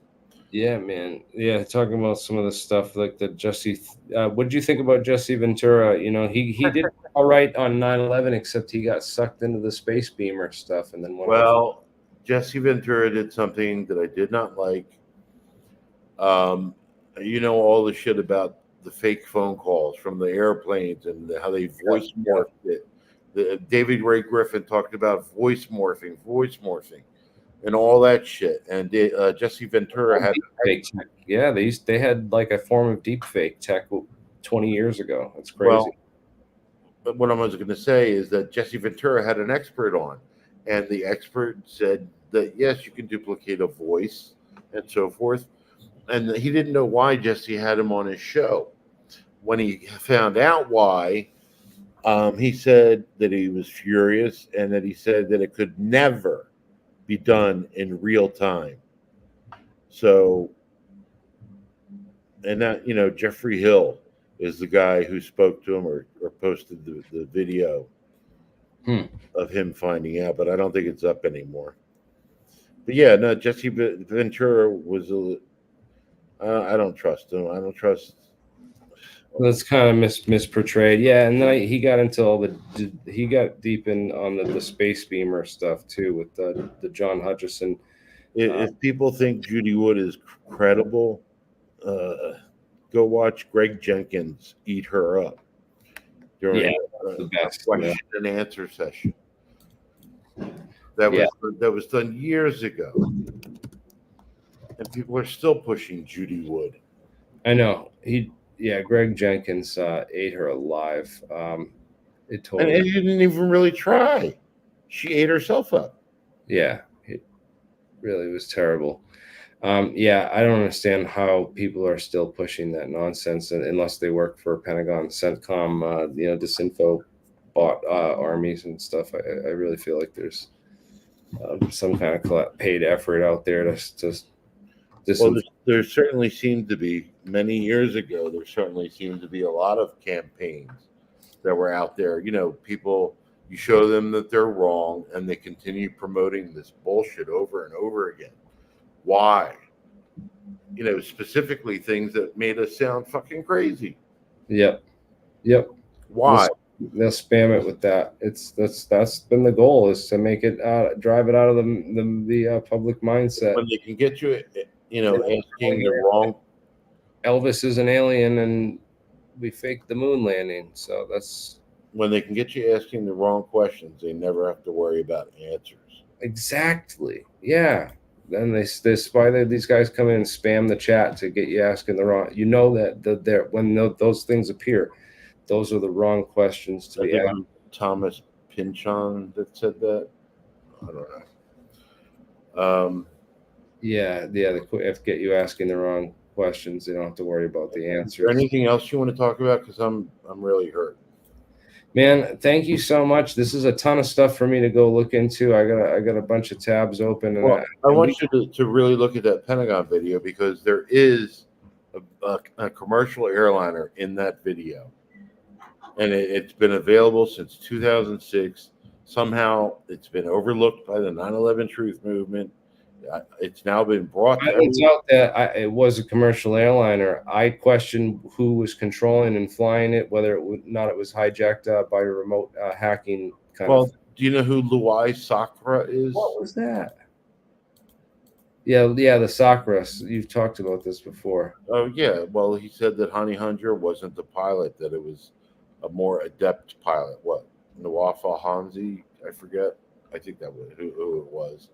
Yeah, man. Yeah, talking about some of the stuff like the Jesse. What did you think about Jesse Ventura? You know, he did all right on 9/11, except he got sucked into the space beamer stuff, and then went off. Jesse Ventura did something that I did not like. You know, all the shit about the fake phone calls from the airplanes and how they voice morphed it. David Ray Griffin talked about voice morphing. And all that shit, and Jesse Ventura had fake tech. Yeah, they had like a form of deep fake tech 20 years ago. It's crazy. Well, but what I was going to say is that Jesse Ventura had an expert on, and the expert said that yes, you can duplicate a voice and so forth, and he didn't know why Jesse had him on his show. When he found out why, he said that he was furious, and that he said that it could never be done in real time. So, and that, Jeffrey Hill is the guy who spoke to him or posted the video of him finding out, but I don't think it's up anymore. But yeah, no, Jesse Ventura was I don't trust him. I don't trust. That's kind of misportrayed. Yeah, and then he got into he got deep in on the space beamer stuff too with the John Hutchison. If people think Judy Wood is credible, go watch Greg Jenkins eat her up during the best question and answer session. That was done years ago, and people are still pushing Judy Wood. I know Greg Jenkins ate her alive. And he didn't even really try. She ate herself up. Yeah, it really was terrible. I don't understand how people are still pushing that nonsense unless they work for Pentagon, CENTCOM, disinfo bot armies and stuff. I really feel like there's some kind of paid effort out there to well, there certainly seemed to be many years ago. There certainly seemed to be a lot of campaigns that were out there. People, you show them that they're wrong, and they continue promoting this bullshit over and over again. Why? Specifically things that made us sound fucking crazy. Yep. Why? They'll spam it with that. That's been the goal, is to make it drive it out of the public mindset. When they can get you, asking the wrong. Elvis is an alien, and we faked the moon landing. So that's When they can get you asking the wrong questions, they never have to worry about answers. exactly, yeah. Then this why these guys come in and spam the chat to get you asking the wrong. You know that there when those things appear, those are the wrong questions to I be think asked. it was Thomas Pynchon that said that. I don't know. Yeah, if get you asking the wrong questions, they don't have to worry about the Is there answers. anything else you want to talk about? Because I'm really hurt. Man, thank you so much. This is a ton of stuff for me to go look into. I got a bunch of tabs open, and Well, I want you to really look at that Pentagon video, because there is a commercial airliner in that video, and it's been available since 2006. Somehow it's been overlooked by the 9/11 Truth Movement. It's now been brought to finds out that it was a commercial airliner. I questioned who was controlling and flying it, whether it was hijacked by a remote hacking kind Well, of. do you know who Luai Sakura is? What was that? Yeah, the Sakura. You've talked about this before. Oh, yeah. Well, he said that Hani Hunter wasn't the pilot, that it was a more adept pilot. What? Nawafa Hanzi? I forget. I think that was who it was.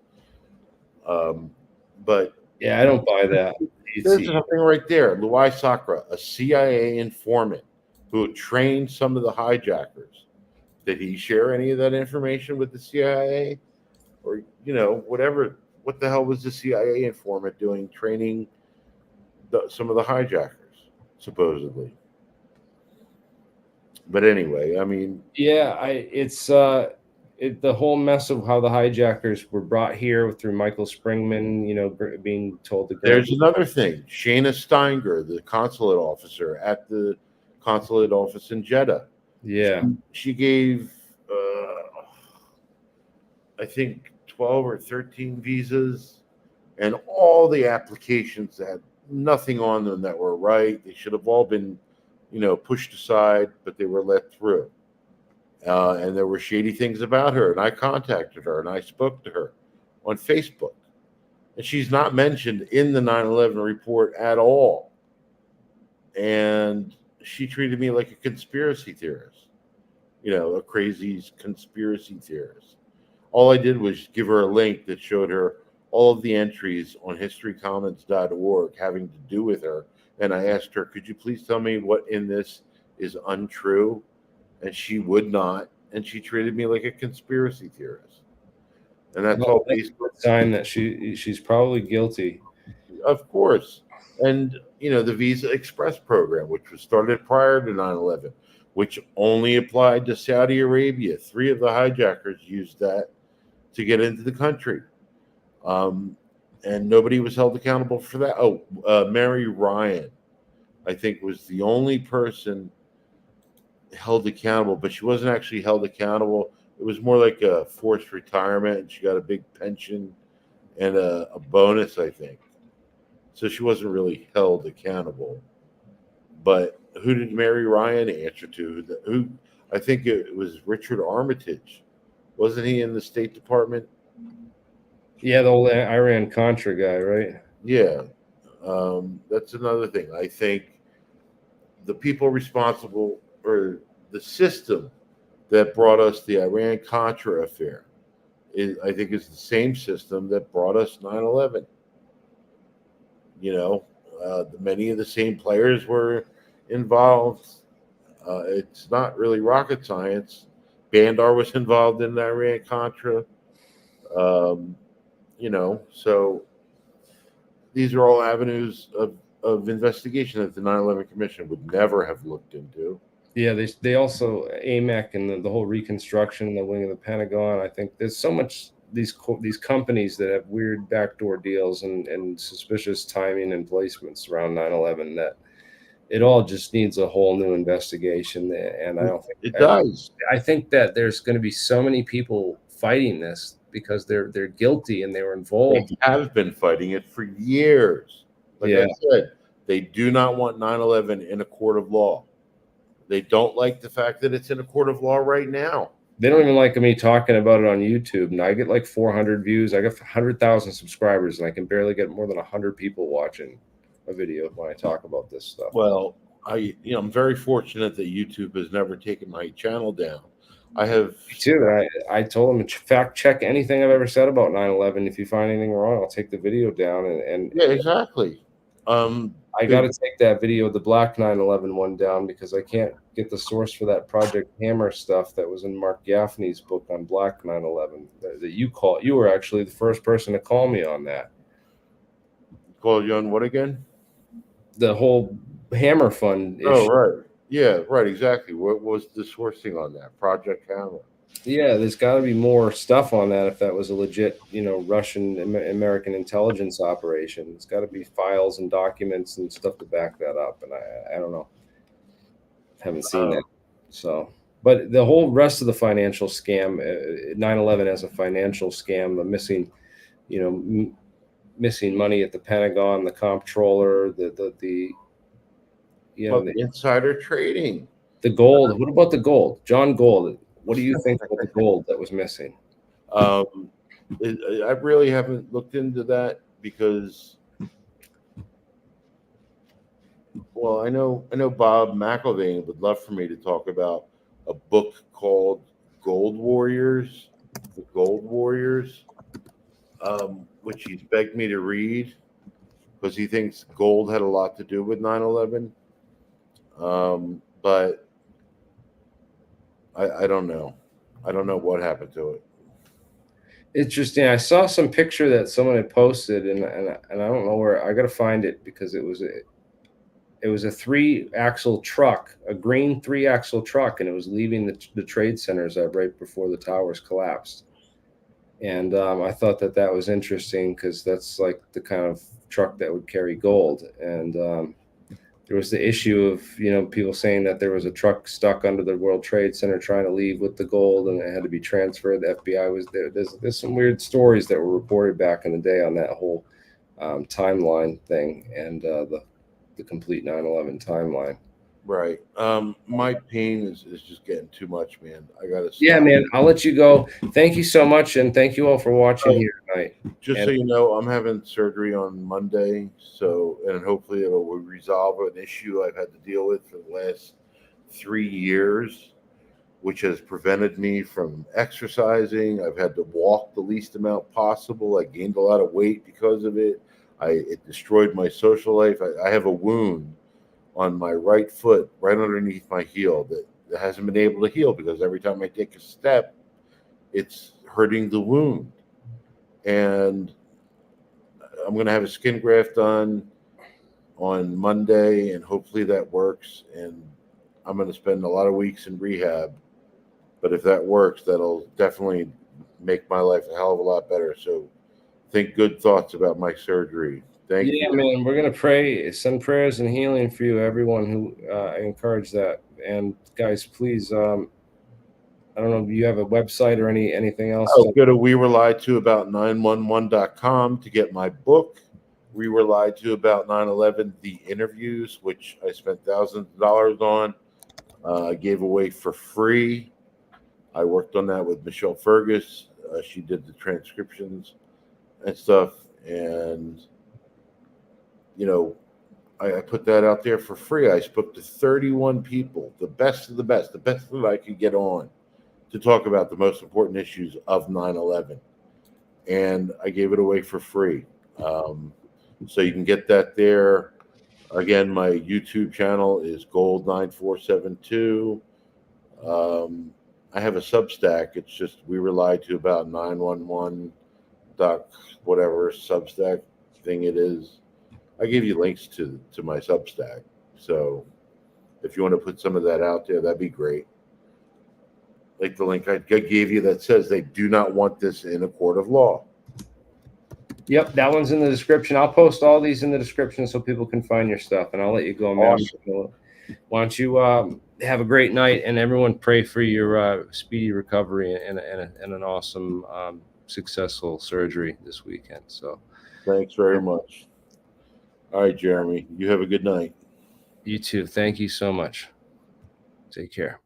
But Yeah, I don't buy that. there's something right there. Luai Sakura, a CIA informant who trained some of the hijackers. Did he share any of that information with the CIA? Or, whatever. What the hell was the CIA informant doing training some of the hijackers, supposedly? But anyway, I mean, yeah, the whole mess of how the hijackers were brought here through Michael Springman, being told to. There's another thing. Shayna Steinger, the consulate officer at the consulate office in Jeddah. Yeah. She gave, I think, 12 or 13 visas, and all the applications had nothing on them that were right. They should have all been, pushed aside, but they were let through. And there were shady things about her. And I contacted her and I spoke to her on Facebook. And she's not mentioned in the 9/11 report at all. And she treated me like a conspiracy theorist, a crazy conspiracy theorist. All I did was give her a link that showed her all of the entries on historycommons.org having to do with her. And I asked her, could you please tell me what in this is untrue? And she would not. And she treated me like a conspiracy theorist. And that's all based on a sign that she's probably guilty. Of course. And, the Visa Express program, which was started prior to 9/11, which only applied to Saudi Arabia. 3 of the hijackers used that to get into the country. And nobody was held accountable for that. Oh, Mary Ryan, I think, was the only person held accountable, but she wasn't actually held accountable. It was more like a forced retirement, and she got a big pension and a bonus, I think. So she wasn't really held accountable. But who did Mary Ryan answer to? Who? I think it was Richard Armitage. Wasn't he in the State Department? Yeah, the old Iran Contra guy, right? Yeah. That's another thing. I think the people responsible, or the system that brought us the Iran Contra affair, I think is the same system that brought us 9/11. Many of the same players were involved. It's not really rocket science. Bandar was involved in the Iran Contra. So these are all avenues of investigation that the 9/11 Commission would never have looked into. Yeah, they also AMEC and the whole reconstruction, the wing of the Pentagon. I think there's so much these companies that have weird backdoor deals and suspicious timing and placements around 9/11 that it all just needs a whole new investigation. And I don't think it does. I think that there's going to be so many people fighting this because they're guilty and they were involved. They have been fighting it for years. Like I said, they do not want 9/11 in a court of law. They don't like the fact that it's in a court of law right now. They don't even like me talking about it on YouTube. And I get like 400 views. I got 100,000 subscribers, and I can barely get more than 100 people watching a video when I talk about this stuff. Well, I'm very fortunate that YouTube has never taken my channel down. I have Me too. I told them to fact check anything I've ever said about 9/11. If you find anything wrong, I'll take the video down. And yeah, exactly. I got to take that video, the black 9/11 one, down because I can't get the source for that Project Hammer stuff that was in Mark Gaffney's book on black 9/11 that you were actually the first person to call me on that. Call you on what again? The whole Hammer Fund issue. Oh, right. Yeah, right. Exactly. What was the sourcing on that Project Hammer? Yeah, there's got to be more stuff on that if that was a legit, Russian American intelligence operation. It's got to be files and documents and stuff to back that up. And I don't know. Haven't seen that. So, but the whole rest of the financial scam, 9/11 as a financial scam, the missing, missing money at the Pentagon, the comptroller, the insider trading, the gold. What about the gold? Jon Gold. What do you think about the gold that was missing? I really haven't looked into that because, well, I know Bob McElvain would love for me to talk about a book called Gold Warriors, The Gold Warriors, which he's begged me to read because he thinks gold had a lot to do with 9/11. But I don't know. I don't know what happened to it. Interesting. I saw some picture that someone had posted, and I don't know where. I got to find it because it was a 3-axle truck, a green 3-axle truck, and it was leaving the trade centers right before the towers collapsed. And I thought that was interesting because that's like the kind of truck that would carry gold. And there was the issue of, people saying that there was a truck stuck under the World Trade Center trying to leave with the gold and it had to be transferred. The FBI was there. There's some weird stories that were reported back in the day on that whole timeline thing and the complete 9/11 timeline. Right. My pain is just getting too much, man. I gotta stop. Yeah, man. I'll let you go. Thank you so much, and thank you all for watching here tonight. Just so you know, I'm having surgery on Monday, and hopefully it will resolve an issue I've had to deal with for the last 3 years, which has prevented me from exercising. I've had to walk the least amount possible. I gained a lot of weight because of it. It destroyed my social life. I have a wound on my right foot, right underneath my heel, that hasn't been able to heal because every time I take a step, it's hurting the wound. And I'm going to have a skin graft done on Monday, and hopefully that works. And I'm going to spend a lot of weeks in rehab. But if that works, that'll definitely make my life a hell of a lot better. So think good thoughts about my surgery. Thank you. Yeah, man, we're going to pray, send prayers and healing for you, everyone who encourage that. And guys, please, I don't know if you have a website or anything else. Go to WeWereLiedToAbout911.com to get my book, We Were Lied To About 9/11, the interviews, which I spent thousands of dollars on, gave away for free. I worked on that with Michelle Fergus. She did the transcriptions and stuff. And I put that out there for free. I spoke to 31 people, the best of the best that I could get on to talk about the most important issues of 9/11. And I gave it away for free. So you can get that there. Again, my YouTube channel is Gold9472. I have a Substack. It's just We Were Lied To About 911. Whatever Substack thing it is. I gave you links to my Substack. So if you want to put some of that out there, that'd be great. Like the link I gave you that says they do not want this in a court of law. Yep, that one's in the description. I'll post all these in the description so people can find your stuff, and I'll let you go, man. Awesome. Why don't you have a great night, and everyone pray for your speedy recovery and an awesome, successful surgery this weekend. So, thanks very much. All right, Jeremy, you have a good night. You too. Thank you so much. Take care.